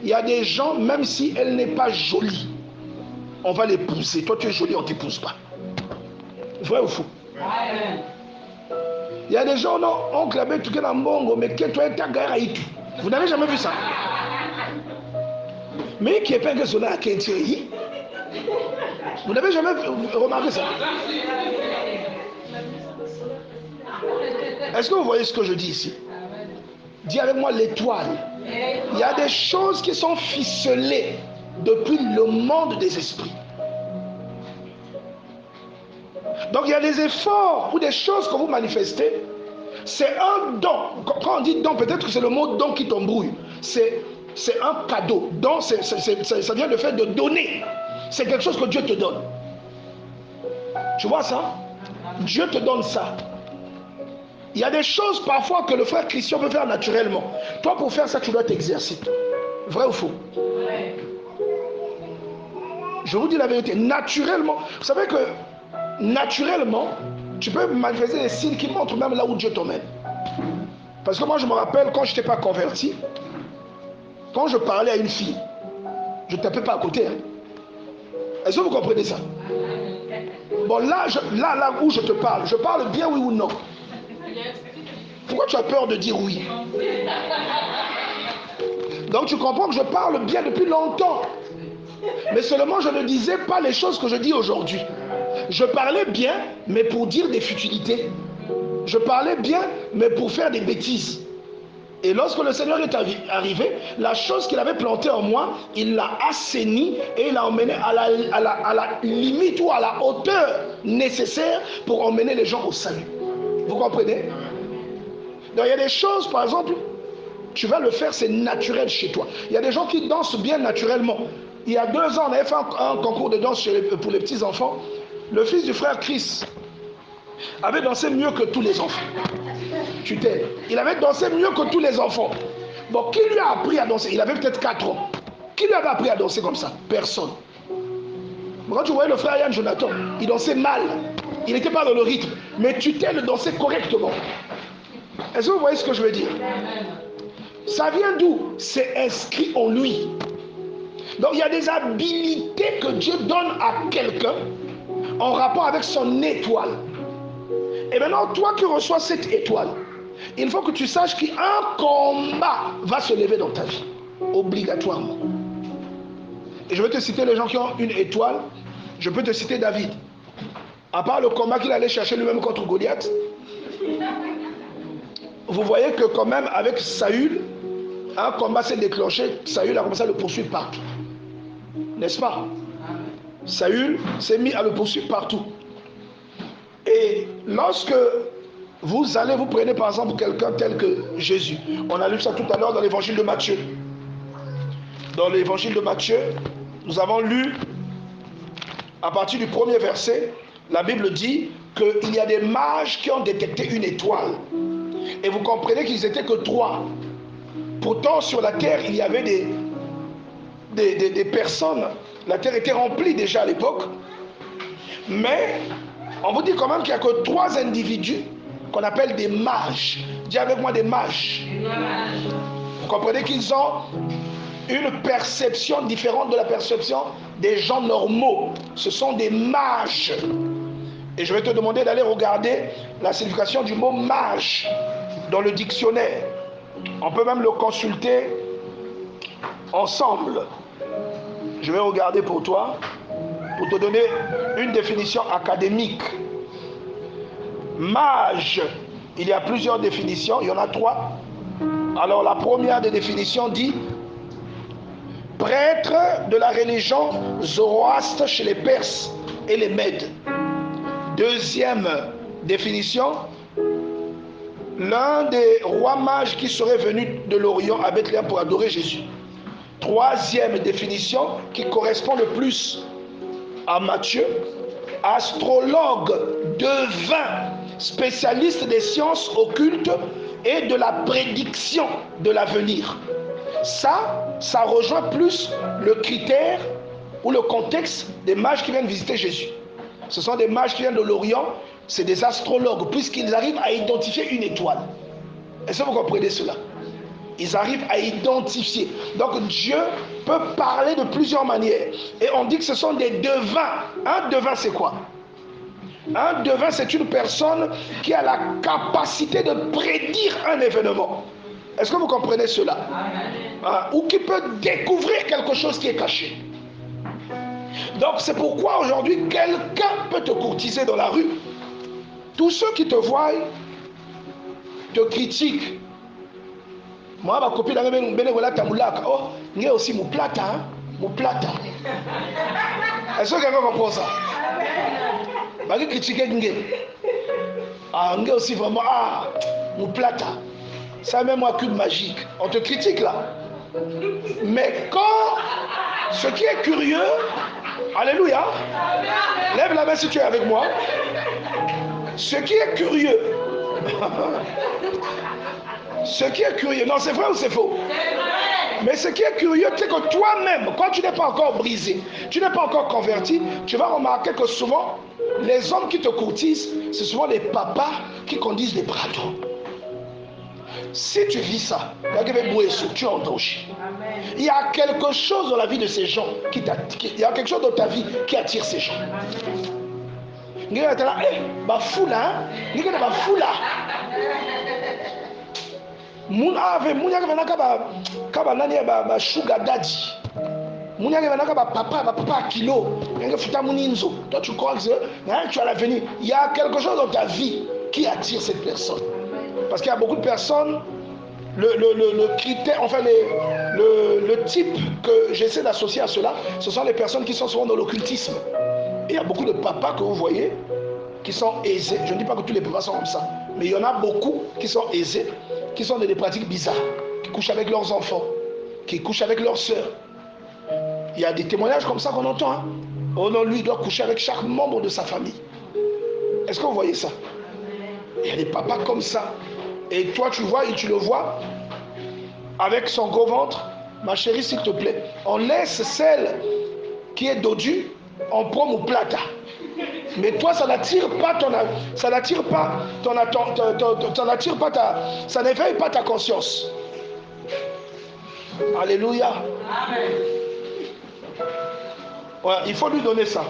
Il y a des gens, même si elle n'est pas jolie, on va l'épouser. Toi, tu es jolie, on ne t'épouse pas. Vrai ou faux? Amen. Il y a des gens, non, oncle Abbé, tu es dans Mongo, mais que toi, tu es. Vous n'avez jamais vu ça? Mais qui est pas que cela à Kentie? Vous n'avez jamais remarqué ça? Est-ce que vous voyez ce que je dis ici? Dis avec moi l'étoile. Il y a des choses qui sont ficelées depuis le monde des esprits. Donc il y a des efforts ou des choses que vous manifestez. C'est un don. Quand on dit don, peut-être que c'est le mot don qui t'embrouille. C'est un cadeau. Don, ça vient du fait de donner. C'est quelque chose que Dieu te donne. Tu vois ça? Dieu te donne ça. Il y a des choses parfois que le frère Christian peut faire naturellement. Toi, pour faire ça, tu dois t'exerciter. Vrai ou faux? Je vous dis la vérité. Naturellement, vous savez que naturellement, tu peux manifester des signes qui montrent même là où Dieu t'emmène. Parce que moi, je me rappelle quand je n'étais pas converti, quand je parlais à une fille, je ne tapais pas à côté. Hein. Est-ce que vous comprenez ça? Bon, là où je te parle, je parle bien oui ou non? Pourquoi tu as peur de dire oui? Donc tu comprends que je parle bien depuis longtemps. Mais seulement je ne disais pas les choses que je dis aujourd'hui. Je parlais bien, mais pour dire des futilités. Je parlais bien, mais pour faire des bêtises. Et lorsque le Seigneur est arrivé, la chose qu'il avait plantée en moi, il l'a assainie et il l'a emmenée à la limite ou à la hauteur nécessaire pour emmener les gens au salut. Vous comprenez? Donc il y a des choses, par exemple, tu vas le faire, c'est naturel chez toi. Il y a des gens qui dansent bien naturellement. Il y a 2 ans, on avait fait un concours de danse pour les petits enfants. Le fils du frère Chris avait dansé mieux que tous les enfants. Tu t'es. Il avait dansé mieux que tous les enfants. Bon, qui lui a appris à danser? Il avait peut-être 4 ans. Qui lui avait appris à danser comme ça? Personne. Quand tu voyais le frère Yann Jonathan, il dansait mal. Il n'était pas dans le rythme. Mais tu t'es le dansé correctement. Est-ce que vous voyez ce que je veux dire? Ça vient d'où? C'est inscrit en lui. Donc il y a des habilités que Dieu donne à quelqu'un en rapport avec son étoile. Et maintenant, toi qui reçois cette étoile, il faut que tu saches qu'un combat va se lever dans ta vie. Obligatoirement. Et je vais te citer les gens qui ont une étoile. Je peux te citer David. À part le combat qu'il allait chercher lui-même contre Goliath. Vous voyez que quand même avec Saül, un combat s'est déclenché. Saül a commencé à le poursuivre partout. N'est-ce pas? Saül s'est mis à le poursuivre partout. Et lorsque vous prenez par exemple quelqu'un tel que Jésus. On a lu ça tout à l'heure dans l'évangile de Matthieu. Dans l'évangile de Matthieu, nous avons lu à partir du 1er verset, la Bible dit qu'il y a des mages qui ont détecté une étoile. Et vous comprenez qu'ils n'étaient que 3. Pourtant, sur la terre, il y avait des personnes. La terre était remplie déjà à l'époque. Mais on vous dit quand même qu'il n'y a que 3 individus qu'on appelle des mages. Dis avec moi des mages. Vous comprenez qu'ils ont une perception différente de la perception des gens normaux. Ce sont des mages. Et je vais te demander d'aller regarder la signification du mot mage dans le dictionnaire. On peut même le consulter ensemble. Je vais regarder pour toi, pour te donner une définition académique. Mage, il y a plusieurs définitions, il y en a 3. Alors la première des définitions dit prêtre de la religion zoroastre chez les Perses et les Mèdes. Deuxième définition, l'un des rois mages qui serait venu de l'Orient à Bethléem pour adorer Jésus. Troisième définition qui correspond le plus à Matthieu, astrologue, devin, spécialiste des sciences occultes et de la prédiction de l'avenir. Ça rejoint plus le critère ou le contexte des mages qui viennent visiter Jésus. Ce sont des mages qui viennent de l'Orient, c'est des astrologues, puisqu'ils arrivent à identifier une étoile. Est-ce que vous comprenez cela? Ils arrivent à identifier. Donc Dieu peut parler de plusieurs manières. Et on dit que ce sont des devins. Un devin, c'est quoi? Un devin, c'est une personne qui a la capacité de prédire un événement. Est-ce que vous comprenez cela? Ou qui peut découvrir quelque chose qui est caché. Donc c'est pourquoi aujourd'hui, quelqu'un peut te courtiser dans la rue. Tous ceux qui te voient te critiquent. Moi, ma copine, oh, il y a aussi mon plata. Hein? Mon plata. Est-ce que quelqu'un comprend ça? Je critique il y a aussi vraiment, mon plata. Ça même un cube magique. On te critique là. Mais quand, ce qui est curieux, alléluia, lève la main si tu es avec moi. Ce qui est curieux, non, c'est vrai ou c'est faux? Mais ce qui est curieux, c'est que toi-même, quand tu n'es pas encore brisé, tu n'es pas encore converti, tu vas remarquer que souvent, les hommes qui te courtisent, c'est souvent les papas qui conduisent des bradons. Si tu vis ça, tu es en danger. Il y a quelque chose dans la vie de ces gens, il y a quelque chose dans ta vie qui attire ces gens. Il y a sugar daddy. Papa kilo. Toi tu crois que tu as l'avenir. Il y a quelque chose dans ta vie qui attire cette personne. Parce qu'il y a beaucoup de personnes, le critère, enfin le type que j'essaie d'associer à cela, ce sont les personnes qui sont souvent dans l'occultisme. Et il y a beaucoup de papas que vous voyez qui sont aisés. Je ne dis pas que tous les papas sont comme ça, mais il y en a beaucoup qui sont aisés, qui sont dans des pratiques bizarres, qui couchent avec leurs enfants, qui couchent avec leurs sœurs. Il y a des témoignages comme ça qu'on entend. Hein? Oh non, lui, il doit coucher avec chaque membre de sa famille. Est-ce que vous voyez ça? Il y a des papas comme ça. Et toi, tu vois, et tu le vois, avec son gros ventre. Ma chérie, s'il te plaît, on laisse celle qui est dodue, on prend mon plata. Mais toi, ça n'attire pas ça n'éveille pas ta conscience. Alléluia. Amen. Ouais, il faut lui donner ça.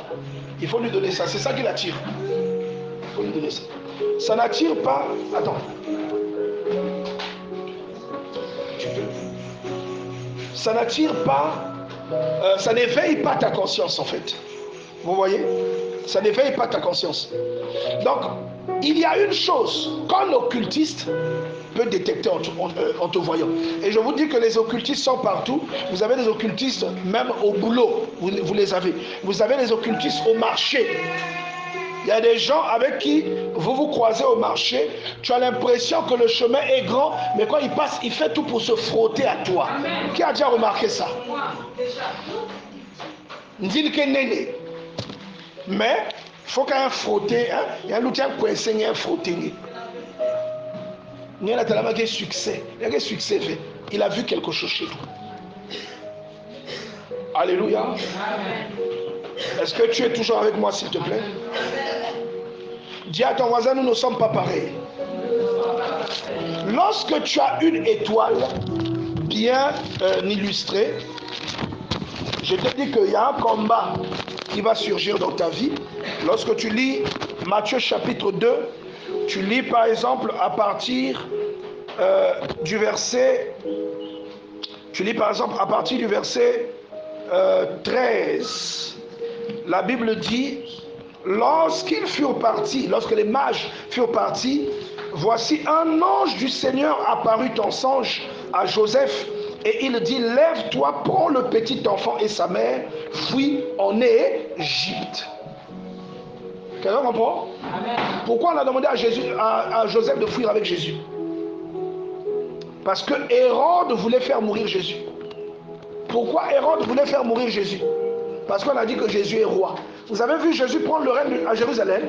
Il faut lui donner ça. C'est ça qui l'attire. Il faut lui donner ça. Ça n'attire pas. Attends. Ça n'attire pas. Ça n'éveille pas ta conscience en fait. Vous voyez? Ça n'éveille pas ta conscience. Donc, il y a une chose qu'un occultiste peut détecter en te voyant. Et je vous dis que les occultistes sont partout. Vous avez des occultistes même au boulot. Vous les avez. Vous avez des occultistes au marché. Il y a des gens avec qui vous croisez au marché. Tu as l'impression que le chemin est grand, mais quand il passe, il fait tout pour se frotter à toi. Amen. Qui a déjà remarqué ça? Mais il faut quand même frotter. Il y a un outil coincé, il y a un frotté. Il y a un succès. Il y a un succès fait. Il a vu quelque chose chez toi. Alléluia. Est-ce que tu es toujours avec moi, s'il te plaît? Dis à ton voisin, nous ne sommes pas pareils. Lorsque tu as une étoile bien illustrée, je te dis qu'il y a un combat qui va surgir dans ta vie. Lorsque tu lis Matthieu chapitre 2, tu lis par exemple à partir du verset 13. La Bible dit, lorsque les mages furent partis, voici un ange du Seigneur apparut en songe à Joseph. Et il dit, lève-toi, prends le petit enfant et sa mère, fuis en Égypte. Quelqu'un comprend? Amen. Pourquoi on a demandé à Joseph de fuir avec Jésus? Parce que Hérode voulait faire mourir Jésus. Pourquoi Hérode voulait faire mourir Jésus? Parce qu'on a dit que Jésus est roi. Vous avez vu Jésus prendre le règne à Jérusalem?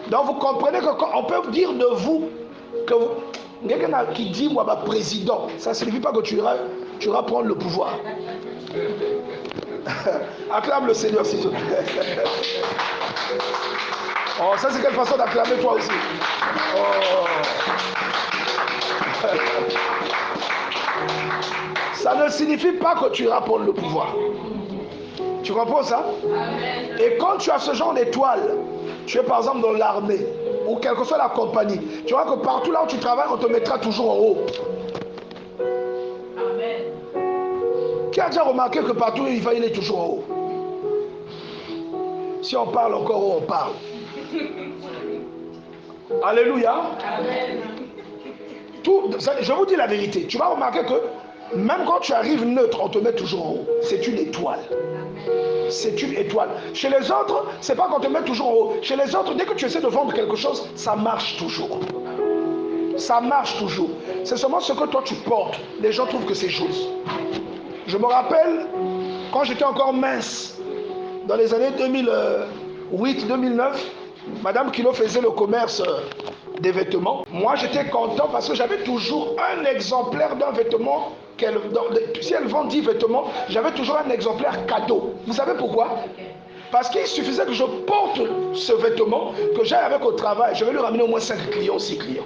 Donc vous comprenez qu'on peut dire de vous que vous, quelqu'un qui dit moi ma président, ça ne signifie pas que tu iras prendre le pouvoir. Acclame le Seigneur s'il te plaît. Oh, ça c'est quelle façon d'acclamer toi aussi. Oh. Ça ne signifie pas que tu iras prendre le pouvoir. Tu comprends ça? Amen. Et quand tu as ce genre d'étoile, tu es par exemple dans l'armée ou quelle que soit la compagnie, tu vois que partout là où tu travailles, on te mettra toujours en haut. Amen. Qui a déjà remarqué que partout il est toujours en haut? Si on parle encore haut, on parle. Alléluia. Amen. Je vous dis la vérité. Tu vas remarquer que même quand tu arrives neutre, on te met toujours en haut. C'est une étoile. C'est une étoile. Chez les autres, c'est pas qu'on te met toujours en haut. Chez les autres, dès que tu essaies de vendre quelque chose, ça marche toujours. Ça marche toujours. C'est seulement ce que toi tu portes. Les gens trouvent que c'est joli. Je me rappelle, quand j'étais encore mince, dans les années 2008-2009, Madame Kilo faisait le commerce des vêtements. Moi, j'étais content parce que j'avais toujours un exemplaire d'un vêtement. Si elle vend 10 vêtements, j'avais toujours un exemplaire cadeau. Vous savez pourquoi? Parce qu'il suffisait que je porte ce vêtement, que j'aille avec au travail. Je vais lui ramener au moins 5 clients, 6 clients.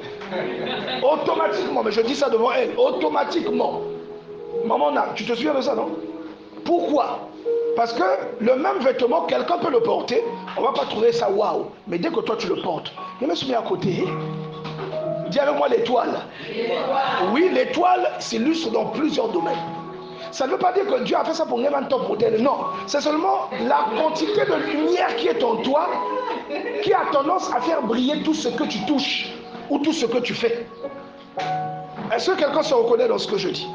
Automatiquement, mais je dis ça devant elle, automatiquement. Maman, tu te souviens de ça, non? Pourquoi? Parce que le même vêtement, quelqu'un peut le porter, on ne va pas trouver ça waouh. Mais dès que toi tu le portes, je me suis mis à côté. Dis avec moi l'étoile. Oui, l'étoile s'illustre dans plusieurs domaines. Ça ne veut pas dire que Dieu a fait ça pour un top modèle. Non, c'est seulement la quantité de lumière qui est en toi qui a tendance à faire briller tout ce que tu touches ou tout ce que tu fais. Est-ce que quelqu'un se reconnaît dans ce que je dis?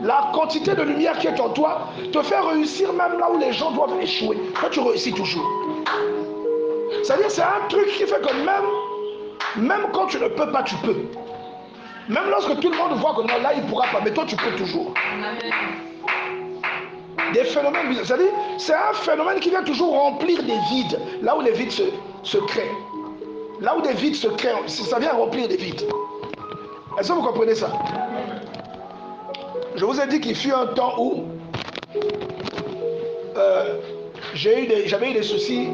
La quantité de lumière qui est en toi te fait réussir même là où les gens doivent échouer. Toi, tu réussis toujours. C'est-à-dire, c'est un truc qui fait que même quand tu ne peux pas, tu peux. Même lorsque tout le monde voit que non, là, il ne pourra pas, mais toi, tu peux toujours. Des phénomènes bizarres. C'est-à-dire, c'est un phénomène qui vient toujours remplir des vides, là où les vides se créent. Là où des vides se créent, ça vient remplir des vides. Est-ce que vous comprenez ça? Je vous ai dit qu'il fut un temps où j'avais eu des soucis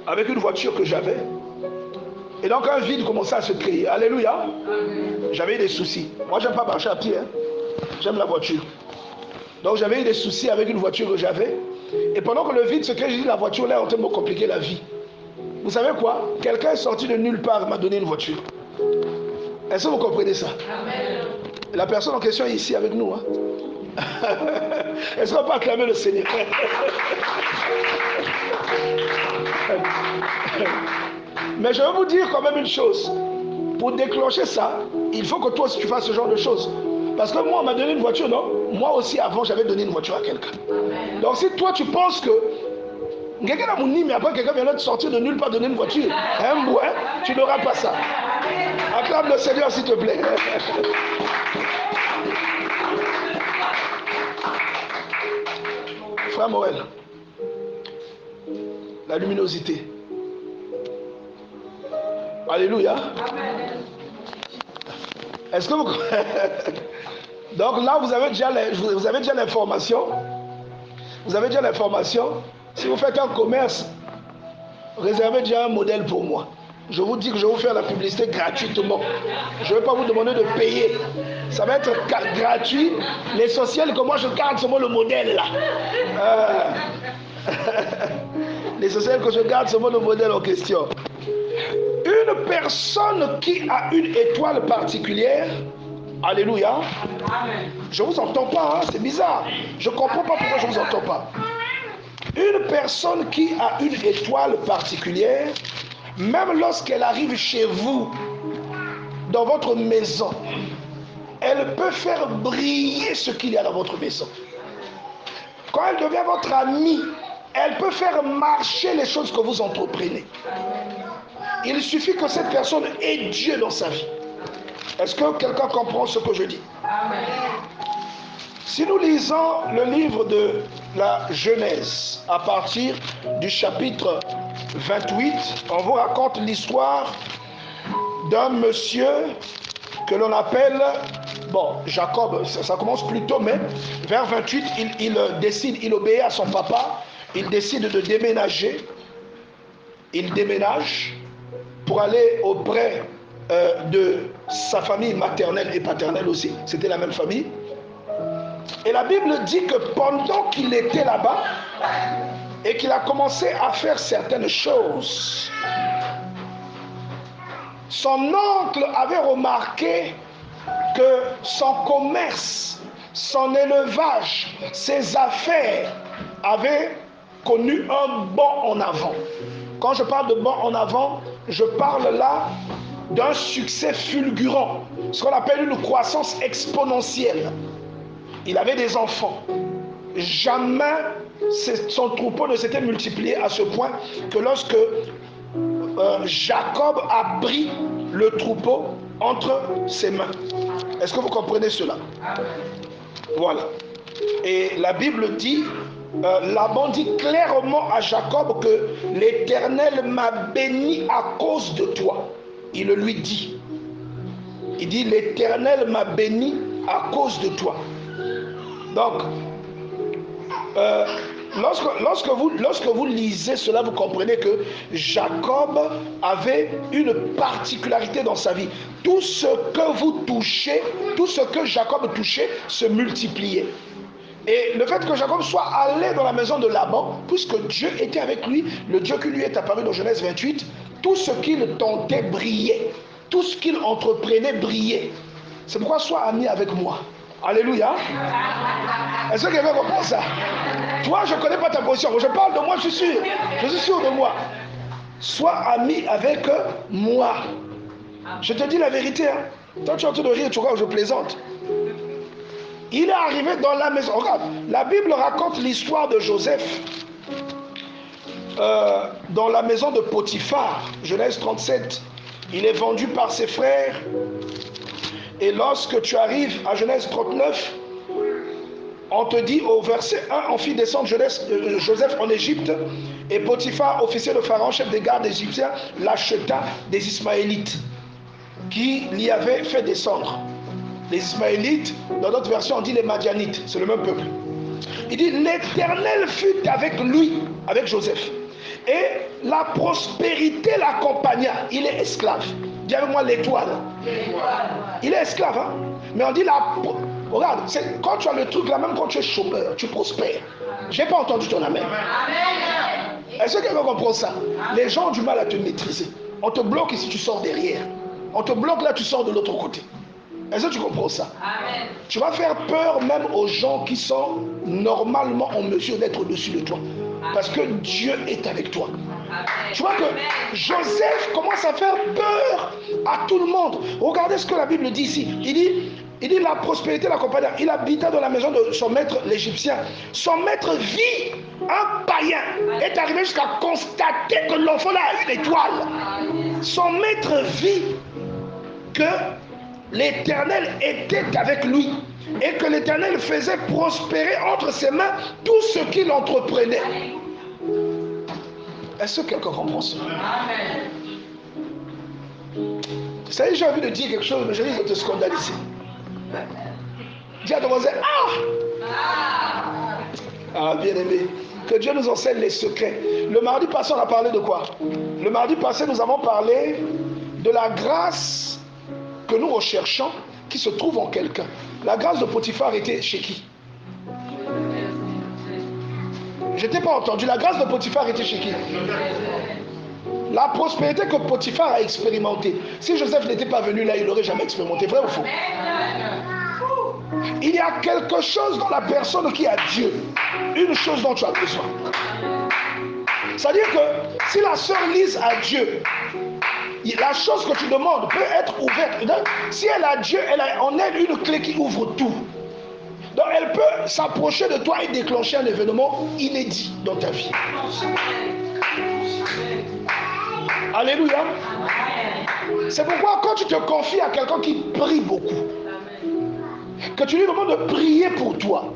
avec une voiture que j'avais. Et donc un vide commençait à se créer. Alléluia. J'avais eu des soucis. Moi, j'aime pas marcher à pied. Hein. J'aime la voiture. Donc j'avais eu des soucis avec une voiture que j'avais. Et pendant que le vide se crée, j'ai dit la voiture là est en train de me compliquer la vie. Vous savez quoi? Quelqu'un est sorti de nulle part et m'a donné une voiture. Est-ce que vous comprenez ça? Amen. La personne en question est ici avec nous. Hein? Est-ce qu'on peut acclamer le Seigneur? Mais je vais vous dire quand même une chose. Pour déclencher ça, il faut que toi aussi tu fasses ce genre de choses. Parce que moi, on m'a donné une voiture, non? Moi aussi, avant, j'avais donné une voiture à quelqu'un. Donc si toi, tu penses que quelqu'un a mon nid, mais après quelqu'un vient de sortir de nulle part donner une voiture, hein, ouais, tu n'auras pas ça. Acclame le Seigneur, s'il te plaît. Frère Morel, la luminosité. Alléluia. Est-ce que vous... Donc là, vous avez déjà l'information. Vous avez déjà l'information. Si vous faites un commerce, réservez déjà un modèle pour moi. Je vous dis que je vais vous faire la publicité gratuitement. Je ne vais pas vous demander de payer. Ça va être gratuit. L'essentiel que moi je garde seulement le modèle là. L'essentiel que je garde seulement le modèle en question. Une personne qui a une étoile particulière, alléluia. Je ne vous entends pas, hein, c'est bizarre. Je ne comprends pas pourquoi je ne vous entends pas. Une personne qui a une étoile particulière, même lorsqu'elle arrive chez vous, dans votre maison, elle peut faire briller ce qu'il y a dans votre maison. Quand elle devient votre amie, elle peut faire marcher les choses que vous entreprenez. Il suffit que cette personne ait Dieu dans sa vie. Est-ce que quelqu'un comprend ce que je dis? Amen. Si nous lisons le livre de la Genèse à partir du chapitre 28, on vous raconte l'histoire d'un monsieur que l'on appelle, bon, Jacob, ça commence plus tôt, mais vers 28, il décide, il obéit à son papa, il décide de déménager. Il déménage pour aller auprès de sa famille maternelle et paternelle aussi, c'était la même famille. Et la Bible dit que pendant qu'il était là-bas et qu'il a commencé à faire certaines choses, son oncle avait remarqué que son commerce, son élevage, ses affaires avaient connu un bond en avant. Quand je parle de bond en avant, je parle là d'un succès fulgurant, ce qu'on appelle une croissance exponentielle. Il avait des enfants. Jamais son troupeau ne s'était multiplié à ce point que lorsque Jacob a pris le troupeau entre ses mains. Est-ce que vous comprenez cela? Voilà. Et la Bible dit, Laban dit clairement à Jacob que l'Éternel m'a béni à cause de toi. Il le lui dit. Il dit l'Éternel m'a béni à cause de toi. Donc, lorsque vous lisez cela, vous comprenez que Jacob avait une particularité dans sa vie. Tout ce que vous touchez, tout ce que Jacob touchait se multipliait. Et le fait que Jacob soit allé dans la maison de Laban, puisque Dieu était avec lui, le Dieu qui lui est apparu dans Genèse 28, tout ce qu'il tentait brillait, tout ce qu'il entreprenait brillait. C'est pourquoi sois ami avec moi. Alléluia. Est-ce que quelqu'un comprend ça? Toi, je ne connais pas ta position. Je parle de moi, je suis sûr. Je suis sûr de moi. Sois ami avec moi. Je te dis la vérité. Hein. Toi, tu es en train de rire, tu crois que je plaisante. Il est arrivé dans la maison. Regarde, la Bible raconte l'histoire de Joseph dans la maison de Potiphar. Genèse 37. Il est vendu par ses frères. Et lorsque tu arrives à Genèse 39, on te dit au verset 1, on fit descendre Joseph en Égypte, et Potiphar, officier de Pharaon, chef des gardes égyptiens, l'acheta des Ismaélites qui l'y avaient fait descendre. Les Ismaélites, dans d'autres versions, on dit les Madianites, c'est le même peuple. Il dit, l'Éternel fut avec lui, avec Joseph, et la prospérité l'accompagna. Il est esclave. Dis avec moi l'étoile. Il est esclave, hein? Mais on dit regarde, quand tu as le truc là, même quand tu es chômeur, tu prospères. Je n'ai pas entendu ton amen. Est-ce que quelqu'un comprend ça? Les gens ont du mal à te maîtriser. On te bloque ici, tu sors derrière. On te bloque là, tu sors de l'autre côté. Est-ce que tu comprends ça? Amen. Tu vas faire peur même aux gens qui sont normalement en mesure d'être au-dessus de toi. Parce que Dieu est avec toi. Amen. Tu vois que Joseph commence à faire peur à tout le monde. Regardez ce que la Bible dit ici. Il dit la prospérité l'accompagna. Il habitait dans la maison de son maître l'Égyptien. Son maître vit un païen. Est arrivé jusqu'à constater que l'enfant là a une étoile. Son maître vit que l'Éternel était avec lui et que l'Éternel faisait prospérer entre ses mains tout ce qu'il entreprenait. Est-ce que quelqu'un comprend ça? Amen. Vous savez, j'ai envie de dire quelque chose, mais je risque de te scandaliser. Dis à ton voisin, ah, bien aimé, que Dieu nous enseigne les secrets. Le mardi passé, on a parlé de quoi? Le mardi passé, nous avons parlé de la grâce que nous recherchons qui se trouve en quelqu'un. La grâce de Potiphar était chez qui? Je t'ai pas entendu. La grâce de Potiphar était chez qui? La prospérité que Potiphar a expérimentée. Si Joseph n'était pas venu là, il n'aurait jamais expérimenté. Vrai ou faux? Il y a quelque chose dans la personne qui a Dieu. Une chose dont tu as besoin. C'est-à-dire que si la sœur Lise a Dieu, la chose que tu demandes peut être ouverte. Donc, si elle a Dieu, elle a en elle une clé qui ouvre tout. Donc elle peut s'approcher de toi et déclencher un événement inédit dans ta vie. Alléluia. C'est pourquoi quand tu te confies à quelqu'un qui prie beaucoup, que tu lui demandes de prier pour toi,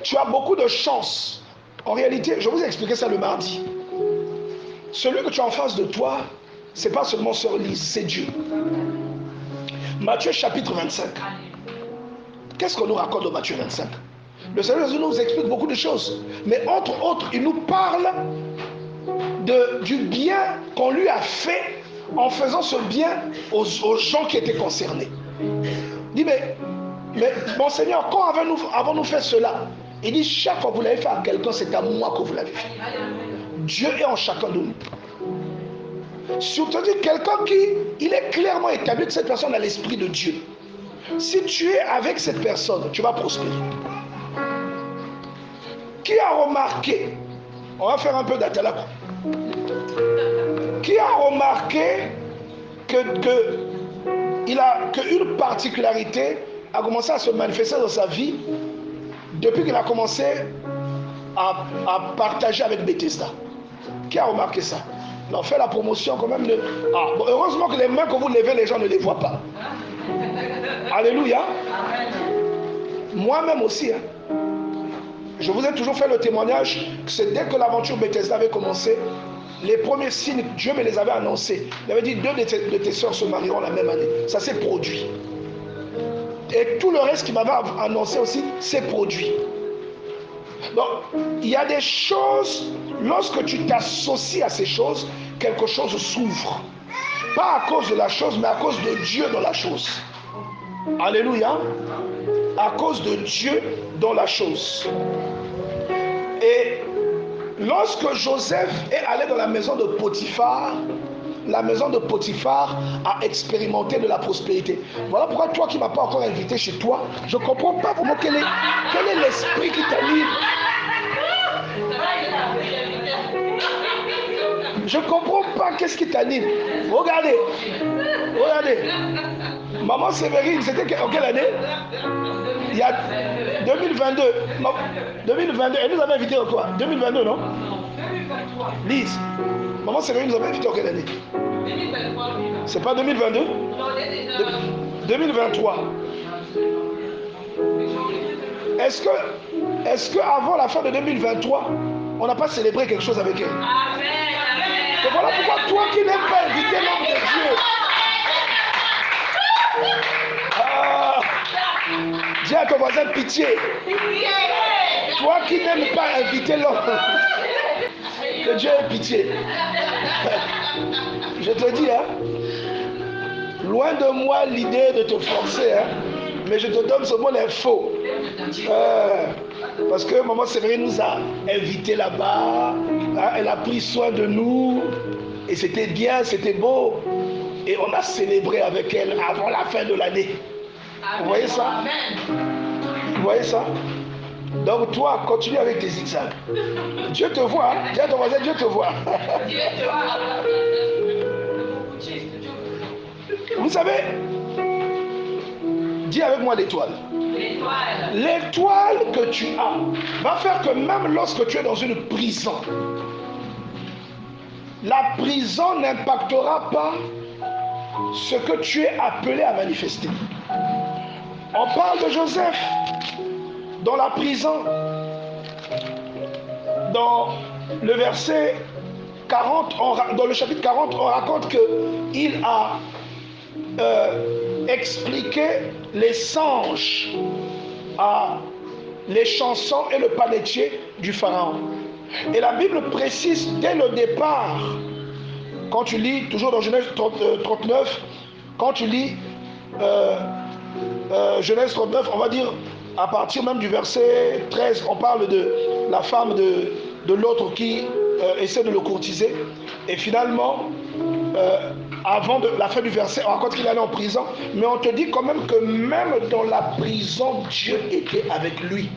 tu as beaucoup de chance. En réalité, je vous ai expliqué ça le mardi. celui que tu as en face de toi, ce n'est pas seulement Sœur Lise, c'est Dieu. Matthieu chapitre 25. Qu'est-ce qu'on nous raconte de Matthieu 25? Le Seigneur Jésus nous explique beaucoup de choses. Mais entre autres, il nous parle du bien qu'on lui a fait en faisant ce bien aux gens qui étaient concernés. Il dit, mais mon Seigneur, quand avons-nous fait cela? Il dit, chaque fois que vous l'avez fait à quelqu'un, c'est à moi que vous l'avez fait. Dieu est en chacun de nous. Surtout quelqu'un il est clairement établi que cette personne a l'esprit de Dieu. Si tu es avec cette personne, tu vas prospérer. Qui a remarqué, on va faire un peu d'atalaku, qui a remarqué qu'une particularité a commencé à se manifester dans sa vie depuis qu'il a commencé à partager avec Bethesda? Qui a remarqué ça? On fait la promotion quand même. Heureusement que les mains que vous levez, les gens ne les voient pas. Alléluia. Moi-même aussi. Je vous ai toujours fait le témoignage que c'est dès que l'aventure Bethesda avait commencé, les premiers signes, Dieu me les avait annoncés. Il avait dit 2 de tes sœurs se marieront la même année. Ça s'est produit. Et tout le reste qu'il m'avait annoncé aussi s'est produit. Donc, il y a des choses, lorsque tu t'associes à ces choses, quelque chose s'ouvre. Pas à cause de la chose, mais à cause de Dieu dans la chose. Alléluia. À cause de Dieu dans la chose. Et lorsque Joseph est allé dans la maison de Potiphar, la maison de Potiphar a expérimenté de la prospérité. Voilà pourquoi toi qui ne m'as pas encore invité chez toi, je ne comprends pas vraiment quel est l'esprit qui t'anime. Je ne comprends pas qu'est-ce qui t'anime. Regardez. Maman Sévérine, c'était en quelle année? Il y a 2022. Non, 2022. Elle nous avait invité en quoi? 2022, non? 2023. Lise. Maman Sévérine nous avait invité en quelle année? 2023. C'est pas 2022? Non, 2023. Est-ce que avant la fin de 2023, on n'a pas célébré quelque chose avec elle? Amen. Et voilà pourquoi toi qui n'aimes pas inviter l'homme de Dieu, dis à ton voisin pitié. Toi qui n'aimes pas inviter l'homme, que Dieu ait pitié. Je te dis, loin de moi l'idée de te forcer, mais je te donne seulement l'info. Parce que maman Sévérine nous a invités là-bas, elle a pris soin de nous, et c'était bien, c'était beau, et on a célébré avec elle avant la fin de l'année. Vous voyez ça? Vous voyez ça? Donc toi, continue avec tes zigzags. Dieu te voit, dis à ton voisin, Dieu te voit. Vous savez, dis avec moi l'étoile. L'étoile que tu as va faire que même lorsque tu es dans une prison, la prison n'impactera pas ce que tu es appelé à manifester. On parle de Joseph dans la prison. Dans le verset 40, dans le chapitre 40, on raconte qu'il a expliqué les songes, les chansons et le panetier du Pharaon. Et la Bible précise dès le départ, quand tu lis, toujours dans Genèse 39, quand tu lis Genèse 39, on va dire à partir même du verset 13, on parle de la femme de l'autre qui essaie de le courtiser. Et finalement, avant la fin du verset, on raconte qu'il allait en prison. Mais on te dit quand même que même dans la prison, Dieu était avec lui.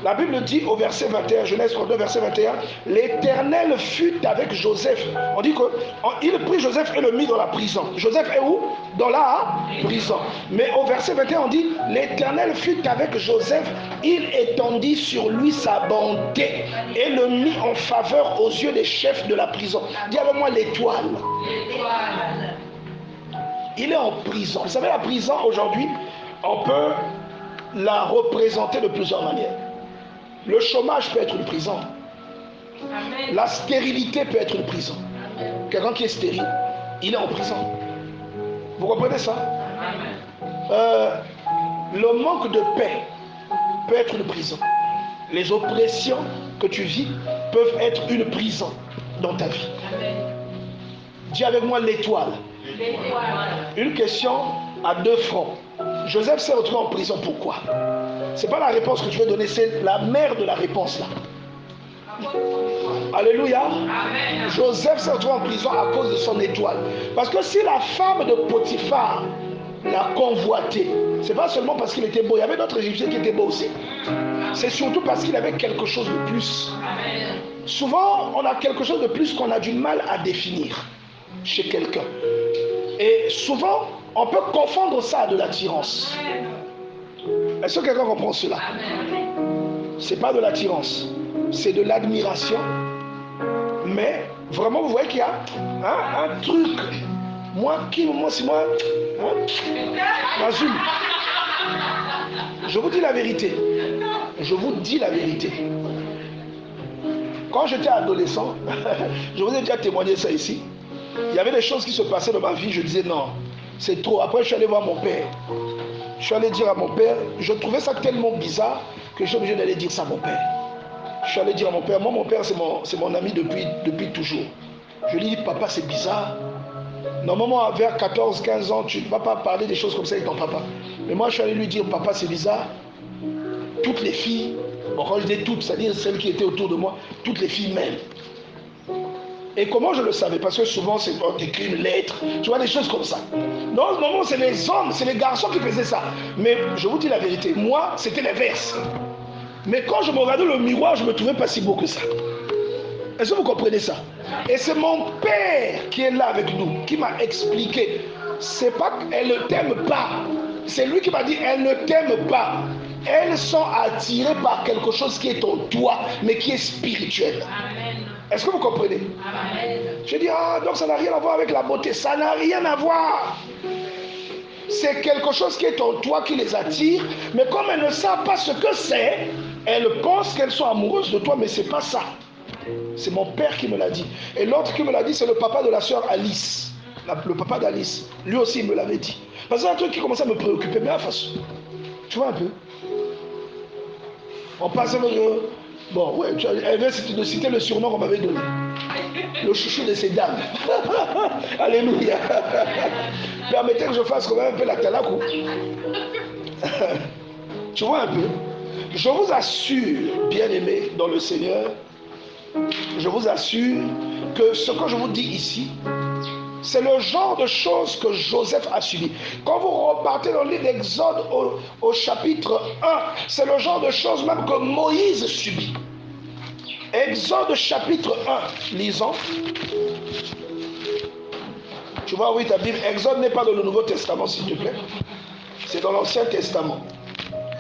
La Bible dit au verset 21, Genèse 32, verset 21, l'Éternel fut avec Joseph. On dit qu'il prit Joseph et le mit dans la prison. Joseph est où? Dans la prison. Mais au verset 21, on dit, l'Éternel fut avec Joseph, il étendit sur lui sa bonté et le mit en faveur aux yeux des chefs de la prison. Dis avec moi l'étoile. Il est en prison. Vous savez, la prison aujourd'hui, on peut la représenter de plusieurs manières. Le chômage peut être une prison. La stérilité peut être une prison. Quelqu'un qui est stérile, il est en prison. Vous comprenez ça? Le manque de paix peut être une prison. Les oppressions que tu vis peuvent être une prison dans ta vie. Dis avec moi l'étoile. Une question à deux fronts. Joseph s'est retrouvé en prison. Pourquoi? Ce n'est pas la réponse que tu veux donner, c'est la mère de la réponse là. Alléluia. Amen. Joseph s'est retrouvé en prison à cause de son étoile. Parce que si la femme de Potiphar l'a convoité, c'est pas seulement parce qu'il était beau. Il y avait d'autres Égyptiens qui étaient beaux aussi. C'est surtout parce qu'il avait quelque chose de plus. Amen. Souvent, on a quelque chose de plus qu'on a du mal à définir chez quelqu'un. Et souvent, on peut confondre ça à de l'attirance. Est-ce que quelqu'un comprend cela? Ce n'est pas de l'attirance, c'est de l'admiration. Mais vraiment, vous voyez qu'il y a un truc. Moi, c'est moi. Mazul. Je vous dis la vérité. Je vous dis la vérité. Quand j'étais adolescent, je vous ai déjà témoigné ça ici. Il y avait des choses qui se passaient dans ma vie. Je disais non, c'est trop. Après, je suis allé voir mon père. Je suis allé dire à mon père. Je trouvais ça tellement bizarre que je suis obligé d'aller dire ça à mon père. Je suis allé dire à mon père. Moi, mon père, c'est mon ami depuis toujours. Je lui dis, papa, c'est bizarre. Normalement, vers 14-15 ans, tu ne vas pas parler des choses comme ça avec ton papa. Mais moi, je suis allé lui dire, papa, c'est bizarre. Toutes les filles, bon, quand je dis toutes, c'est-à-dire celles qui étaient autour de moi, toutes les filles m'aiment. Et comment je le savais? Parce que souvent, c'est on t'écrit une lettre, tu vois, des choses comme ça. Non, normalement, c'est les hommes, c'est les garçons qui faisaient ça. Mais je vous dis la vérité, moi, c'était l'inverse. Mais quand je me regardais dans le miroir, je ne me trouvais pas si beau que ça. Est-ce que vous comprenez ça? Et c'est mon père qui est là avec nous, qui m'a expliqué. C'est pas qu'elle ne t'aime pas. C'est lui qui m'a dit, elle ne t'aime pas. Elles sont attirées par quelque chose qui est en toi, mais qui est spirituel. Amen. Est-ce que vous comprenez? Amen. Je dis, donc ça n'a rien à voir avec la beauté. Ça n'a rien à voir. C'est quelque chose qui est en toi qui les attire, mais comme elles ne savent pas ce que c'est, elles pensent qu'elles sont amoureuses de toi, mais ce n'est pas ça. C'est mon père qui me l'a dit. Et l'autre qui me l'a dit, c'est le papa de la sœur Alice. Le papa d'Alice. Lui aussi, il me l'avait dit. Parce que c'est un truc qui commençait à me préoccuper. Mais à face, tu vois un peu. On passe avec... bon, ouais, elle vient de citer le surnom qu'on m'avait donné. Le chouchou de ces dames. Alléluia. Permettez que je fasse quand même un peu la talakou. Tu vois un peu. Je vous assure, bien-aimés dans le Seigneur, je vous assure que ce que je vous dis ici, c'est le genre de choses que Joseph a subi. Quand vous repartez dans le livre d'Exode au chapitre 1, c'est le genre de choses même que Moïse subit. Exode chapitre 1, lisons. Tu vois, oui, ta Bible, Exode n'est pas dans le Nouveau Testament, s'il te plaît. C'est dans l'Ancien Testament.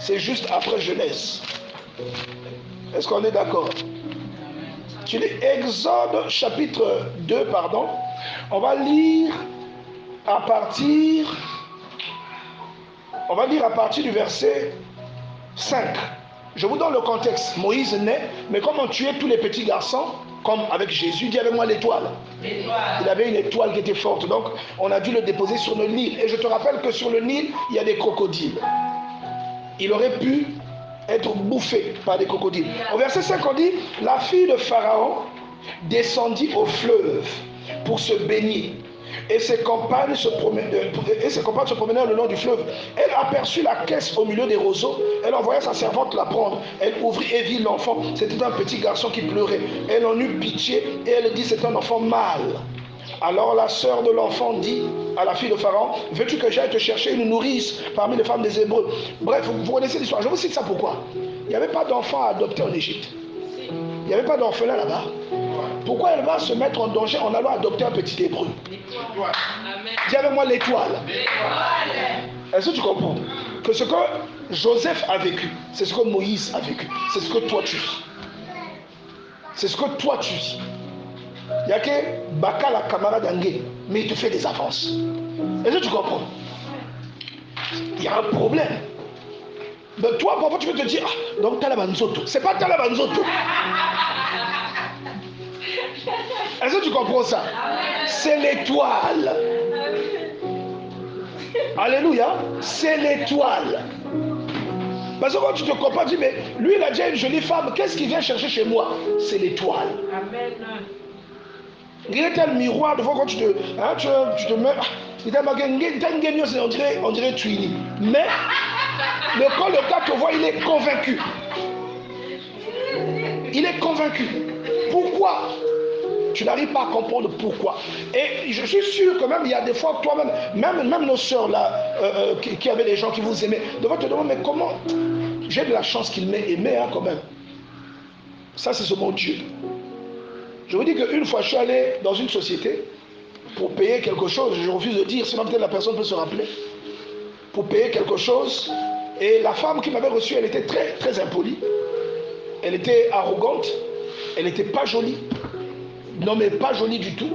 C'est juste après Genèse. Est-ce qu'on est d'accord? Tu lis Exode chapitre 2, pardon. On va lire à partir du verset 5. Je vous donne le contexte. Moïse naît, mais comme on tuait tous les petits garçons, comme avec Jésus, dis avec moi l'étoile. Il avait une étoile qui était forte, donc on a dû le déposer sur le Nil. Et je te rappelle que sur le Nil, il y a des crocodiles. Il aurait pu être bouffé par des crocodiles. Au verset 5, on dit, la fille de Pharaon descendit au fleuve pour se baigner. Et ses compagnes se promenaient le long du fleuve. Elle aperçut la caisse au milieu des roseaux. Elle envoya sa servante la prendre. Elle ouvrit et vit l'enfant. C'était un petit garçon qui pleurait. Elle en eut pitié et elle dit, c'est un enfant mâle. Alors la sœur de l'enfant dit à la fille de Pharaon, veux-tu que j'aille te chercher une nourrice parmi les femmes des Hébreux? Bref, vous connaissez l'histoire. Je vous cite ça pourquoi? Il n'y avait pas d'enfant à adopter en Égypte. Il n'y avait pas d'orphelin là-bas. Pourquoi elle va se mettre en danger en allant adopter un petit Hébreu? Dis avec moi l'étoile. Est-ce que tu comprends? Que ce que Joseph a vécu, c'est ce que Moïse a vécu. C'est ce que toi tu vis. C'est ce que toi tu vis. Il n'y a que Baka la camarade d'Angé, mais il te fait des avances. Est-ce que tu comprends? Il y a un problème. Mais toi, parfois, tu peux te dire, donc Talabanzoto. C'est pas Talabanzoto. Est-ce que tu comprends ça? C'est l'étoile. Alléluia. C'est l'étoile. Parce que quand tu te compares, tu dis, mais lui, il a déjà une jolie femme. Qu'est-ce qu'il vient chercher chez moi? C'est l'étoile. Amen. Regarde tel miroir, de fois quand tu te mets, on dirait Twinny. Mais quand le gars te voit, il est convaincu. Il est convaincu. Pourquoi? Tu n'arrives pas à comprendre pourquoi. Et je suis sûr que même il y a des fois, toi-même, même nos sœurs là, qui avaient des gens qui vous aimaient, de fois te demandent, mais comment? J'ai de la chance qu'il m'ait aimé, hein, quand même. Ça, c'est ce mon Dieu. Je vous dis qu'une fois, je suis allé dans une société pour payer quelque chose. Je refuse de dire, sinon peut-être la personne peut se rappeler. Pour payer quelque chose. Et la femme qui m'avait reçu, elle était très, très impolie. Elle était arrogante. Elle n'était pas jolie. Non, mais pas jolie du tout.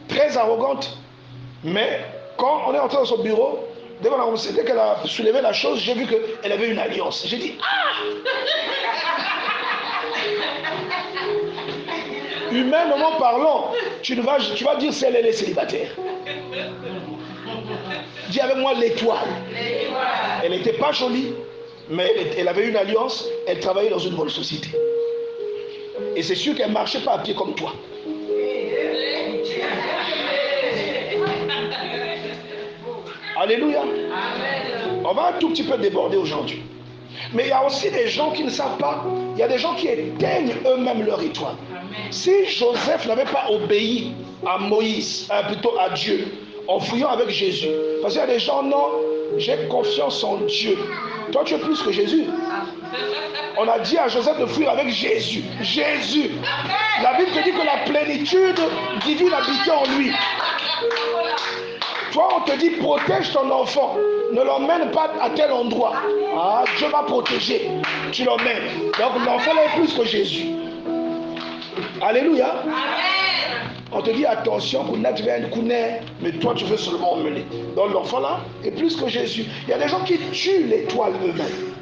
Très arrogante. Mais quand on est entré dans son bureau, dès qu'elle a soulevé la chose, j'ai vu qu'elle avait une alliance. J'ai dit, ah! Humainement parlant, tu vas dire si elle est célibataire. Dis avec moi l'étoile. Elle n'était pas jolie, mais elle avait une alliance, elle travaillait dans une bonne société. Et c'est sûr qu'elle ne marchait pas à pied comme toi. Alléluia. On va un tout petit peu déborder aujourd'hui. Mais il y a aussi des gens qui ne savent pas. Il y a des gens qui éteignent eux-mêmes leur étoile. Si Joseph n'avait pas obéi à Moïse, plutôt à Dieu, en fouillant avec Jésus, parce qu'il y a des gens, non, j'ai confiance en Dieu. Toi, tu es plus que Jésus. On a dit à Joseph de fuir avec Jésus. Jésus. La Bible te dit que la plénitude divine habitait en lui. Toi, on te dit, protège ton enfant. Ne l'emmène pas à tel endroit. Ah, Dieu va protéger. Tu l'emmènes. Donc, l'enfant est plus que Jésus. Alléluia. On te dit, attention, mais toi, tu veux seulement emmener. Donc, l'enfant là est plus que Jésus. Il y a des gens qui tuent l'étoile eux-mêmes.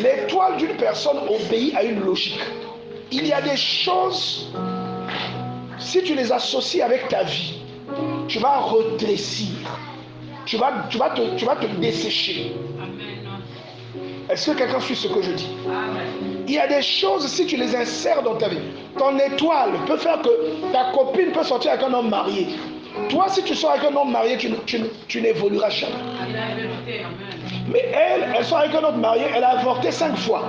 L'étoile d'une personne obéit à une logique. Il y a des choses, si tu les associes avec ta vie, tu vas rétrécir. Tu vas te dessécher. Est-ce que quelqu'un suit ce que je dis? Il y a des choses, si tu les insères dans ta vie, ton étoile peut faire que ta copine peut sortir avec un homme marié. Toi, si tu sors avec un homme marié, tu n'évolueras jamais. Mais elle sort avec un autre marié, elle a avorté 5 fois.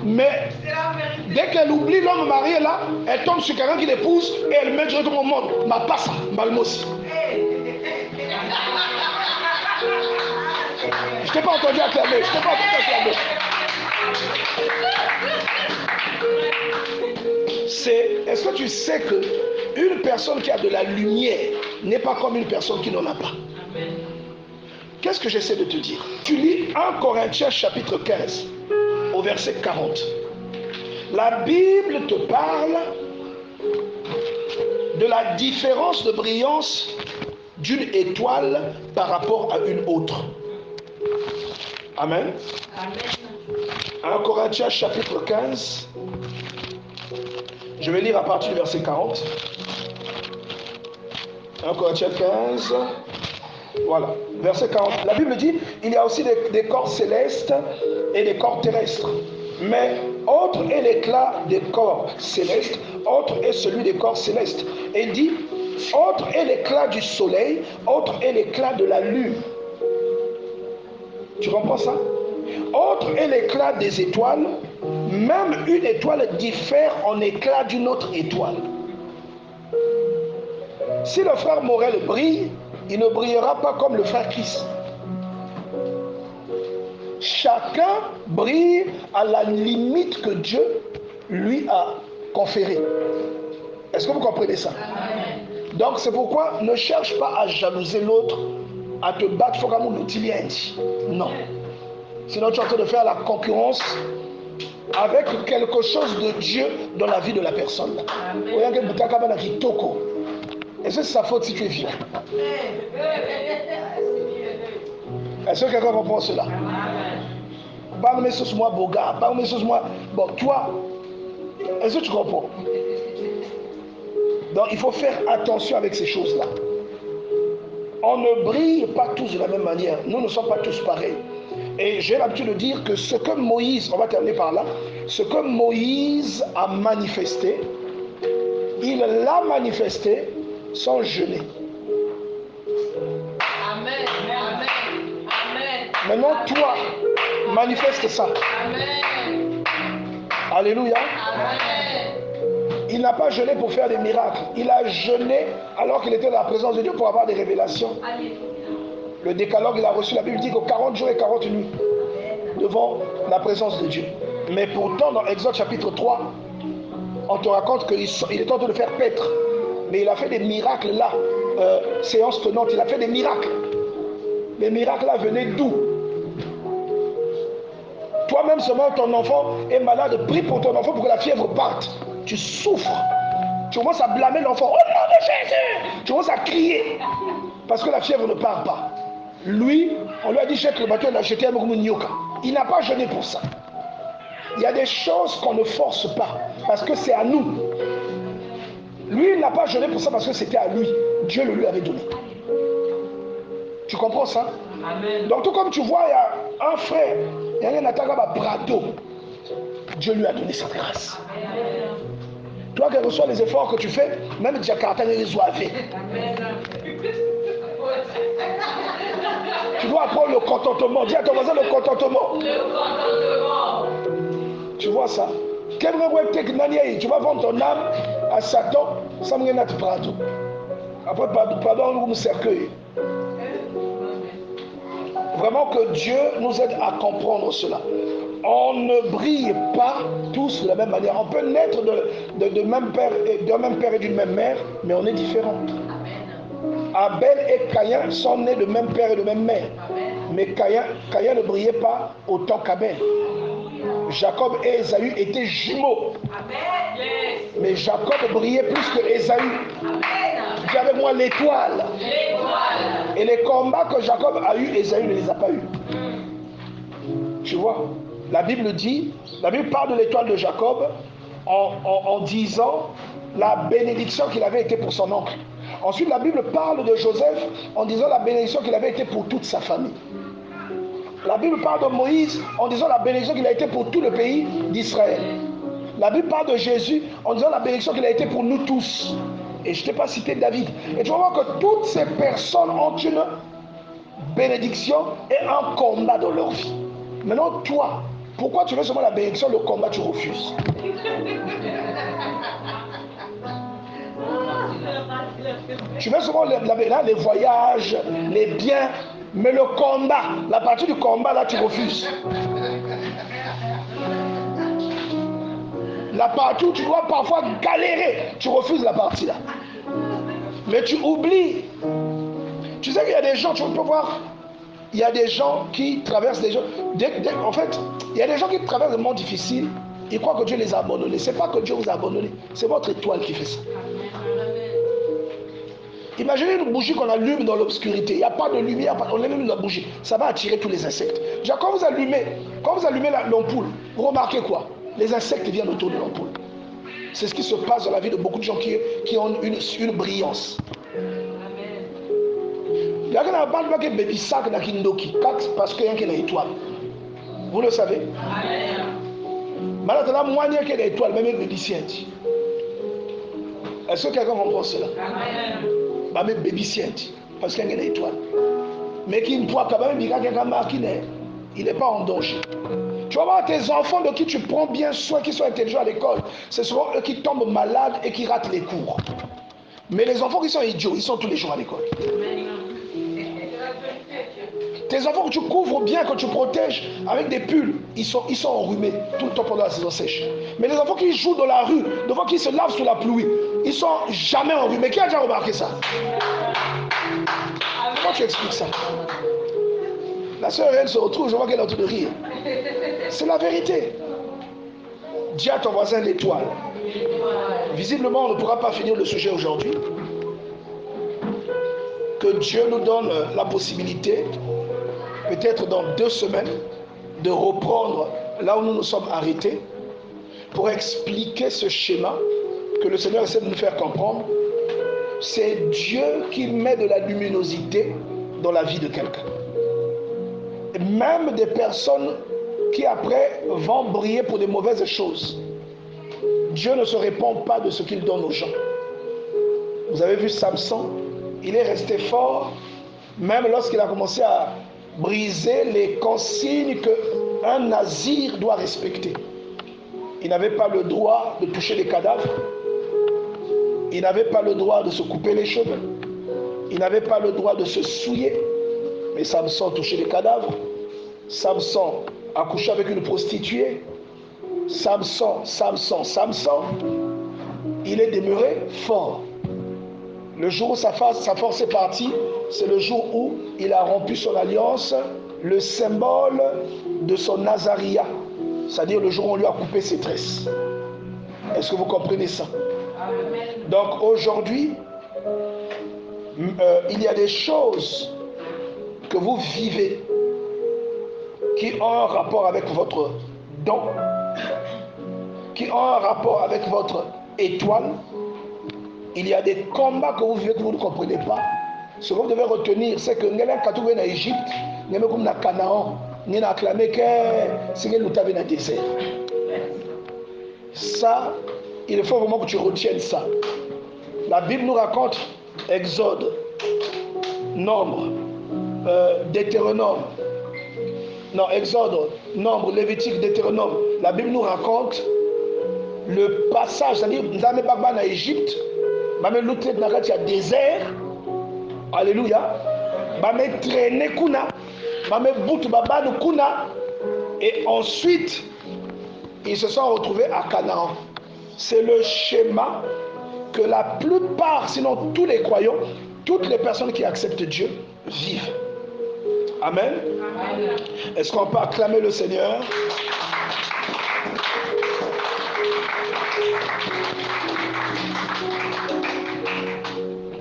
Mais dès qu'elle oublie l'homme marié là, elle tombe sur quelqu'un qui l'épouse et elle met directement au monde. Ma passa, malmos. Je t'ai pas entendu acclamer. Est-ce que tu sais que une personne qui a de la lumière n'est pas comme une personne qui n'en a pas? Qu'est-ce que j'essaie de te dire? Tu lis 1 Corinthiens chapitre 15 au verset 40. La Bible te parle de la différence de brillance d'une étoile par rapport à une autre. Amen. 1 Corinthiens chapitre 15. Je vais lire à partir du verset 40. 1 Corinthiens 15. Voilà, verset 40. La Bible dit, il y a aussi des corps célestes et des corps terrestres. Mais autre est l'éclat des corps célestes, autre est celui des corps célestes. Et il dit, autre est l'éclat du soleil, autre est l'éclat de la lune. Tu comprends ça? Autre est l'éclat des étoiles. Même une étoile diffère en éclat d'une autre étoile. Si le frère Morel brille, il ne brillera pas comme le frère Christ. Chacun brille à la limite que Dieu lui a conférée. Est-ce que vous comprenez ça? Donc c'est pourquoi ne cherche pas à jalouser l'autre, à te battre pour un non. Sinon tu es en train de faire la concurrence avec quelque chose de Dieu dans la vie de la personne. Est-ce que c'est sa faute si tu es vieux? Est-ce que quelqu'un comprend cela? Bon, toi, Est-ce que tu comprends? Donc il faut faire attention avec ces choses-là. On ne brille pas tous de la même manière. Nous ne sommes pas tous pareils. Et j'ai l'habitude de dire que ce que Moïse, on va terminer par là, ce que Moïse a manifesté, il l'a manifesté sans jeûner. Amen. Amen. Amen. Maintenant, toi, manifeste ça. Amen. Alléluia. Amen. Il n'a pas jeûné pour faire des miracles. Il a jeûné alors qu'il était dans la présence de Dieu pour avoir des révélations. Le décalogue, il a reçu, la Bible dit que 40 jours et 40 nuits devant la présence de Dieu. Mais pourtant, dans Exode chapitre 3, on te raconte qu'il est en train de faire paître. Mais il a fait des miracles là, séance tenante, il a fait des miracles. Les miracles là venaient d'où? Toi-même seulement, ton enfant est malade, prie pour ton enfant pour que la fièvre parte. Tu souffres. Tu commences à blâmer l'enfant. Oh nom de Jésus! Tu commences à crier. Parce que la fièvre ne part pas. Lui, on lui a dit jette le bateau, il a jeté un nyoka. Il n'a pas jeûné pour ça. Il y a des choses qu'on ne force pas. Parce que c'est à nous. Lui, il n'a pas jeûné pour ça parce que c'était à lui. Dieu le lui avait donné. Tu comprends ça? Amen. Donc tout comme tu vois, il y a un frère, il y a un attaque brado. Dieu lui a donné sa grâce. Amen. Toi qui reçois les efforts que tu fais, même Jakarta ne les a fait. Tu dois apprendre le contentement. Dis à ton voisin le contentement. Le contentement. Tu vois ça? Tu vas vendre ton âme à Satan, ça me regarde prado. Après, pardon, nous nous cercueille. Vraiment que Dieu nous aide à comprendre cela. On ne brille pas tous de la même manière. On peut naître de même père d'un même père et d'une même mère, mais on est différents. Abel et Caïn sont nés de même père et de même mère. Mais Caïn ne brillait pas autant qu'Abel. Jacob et Ésaü étaient jumeaux. Mais Jacob brillait plus que Ésaü. Dis avec moi l'étoile. Et les combats que Jacob a eu, Ésaü ne les a pas eus. Tu vois, la Bible dit, la Bible parle de l'étoile de Jacob en disant la bénédiction qu'il avait été pour son oncle. Ensuite, la Bible parle de Joseph en disant la bénédiction qu'il avait été pour toute sa famille. La Bible parle de Moïse en disant la bénédiction qu'il a été pour tout le pays d'Israël. La Bible parle de Jésus en disant la bénédiction qu'il a été pour nous tous. Et je ne t'ai pas cité David. Et tu vas voir que toutes ces personnes ont une bénédiction et un combat dans leur vie. Maintenant, toi, pourquoi tu veux seulement la bénédiction, le combat, tu refuses? Tu veux seulement les voyages, les biens, mais le combat, la partie du combat, là, tu refuses. La partie où tu dois parfois galérer, tu refuses la partie là. Mais tu oublies. Tu sais qu'il y a des gens, tu peux voir, il y a des gens qui traversent des gens. En fait, il y a des gens qui traversent des moments difficiles. Ils croient que Dieu les a abandonnés. Ce n'est pas que Dieu vous a abandonnés. C'est votre étoile qui fait ça. Imaginez une bougie qu'on allume dans l'obscurité. Il n'y a pas de lumière, on allume la bougie. Ça va attirer tous les insectes. Déjà, quand vous allumez l'ampoule, vous remarquez quoi? Les insectes viennent autour de l'ampoule. C'est ce qui se passe dans la vie de beaucoup de gens qui ont une brillance. Il y a un bal qui est baby sac dans Kindoki parce qu'il y a une étoile. Vous le savez? Maintenant, moi, il y a une étoile, même baby science. Est-ce que quelqu'un comprend cela? Même baby science, parce qu'il y a une étoile. Mais qui ne peut quand même dire qu'il n'est pas en danger. Tu vas voir tes enfants de qui tu prends bien soin, qui sont intelligents à l'école, ce seront eux qui tombent malades et qui ratent les cours. Mais les enfants qui sont idiots, ils sont tous les jours à l'école. Tes enfants que tu couvres bien, que tu protèges avec des pulls, ils sont enrhumés tout le temps pendant la saison sèche. Mais les enfants qui jouent dans la rue, devant qui se lavent sous la pluie, ils sont jamais enrhumés. Qui a déjà remarqué ça? Comment tu expliques ça? La sœur, elle se retrouve, je vois qu'elle est en train de rire. C'est la vérité. Dis à ton voisin l'étoile. Visiblement, on ne pourra pas finir le sujet aujourd'hui. Que Dieu nous donne la possibilité, peut-être dans 2 semaines, de reprendre là où nous nous sommes arrêtés. pour expliquer ce schéma que le Seigneur essaie de nous faire comprendre. C'est Dieu qui met de la luminosité dans la vie de quelqu'un. Même des personnes qui après vont briller pour des mauvaises choses. Dieu ne se répand pas de ce qu'il donne aux gens. Vous avez vu Samson, il est resté fort, même lorsqu'il a commencé à briser les consignes qu'un nazir doit respecter. Il n'avait pas le droit de toucher les cadavres. Il n'avait pas le droit de se couper les cheveux. Il n'avait pas le droit de se souiller. Mais Samson touchait les cadavres. Samson a couché avec une prostituée. Samson, il est demeuré fort. Le jour où sa force est partie, c'est le jour où il a rompu son alliance, le symbole de son nazaria. C'est-à-dire le jour où on lui a coupé ses tresses. Est-ce que vous comprenez ça? Donc aujourd'hui, il y a des choses que vous vivez qui ont un rapport avec votre don, qui ont un rapport avec votre étoile. Il y a des combats que vous vivez que vous ne comprenez pas. Ce que vous devez retenir, c'est que quand vous êtes en Égypte, vous êtes comme dans Canaan, vous avez acclamé que c'est que vous avez dans le désert. Ça, il faut vraiment que tu retiennes ça. La Bible nous raconte Exode, Nombre, Deutéronome. Non, Exode, Nombre, Lévitique, Deutéronome. La Bible nous raconte le passage, c'est-à-dire, nous avons pas en Égypte, nous avons lutté dans le désert. Alléluia. Nous avons traîné kuna, nous avons bouté babanu kuna, et ensuite, ils se sont retrouvés à Canaan. C'est le schéma que la plupart, sinon tous les croyants, toutes les personnes qui acceptent Dieu vivent. Amen. Amen. Est-ce qu'on peut acclamer le Seigneur?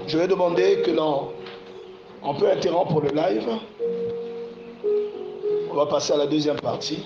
Je vais demander que on peut interrompre le live. On va passer à la deuxième partie.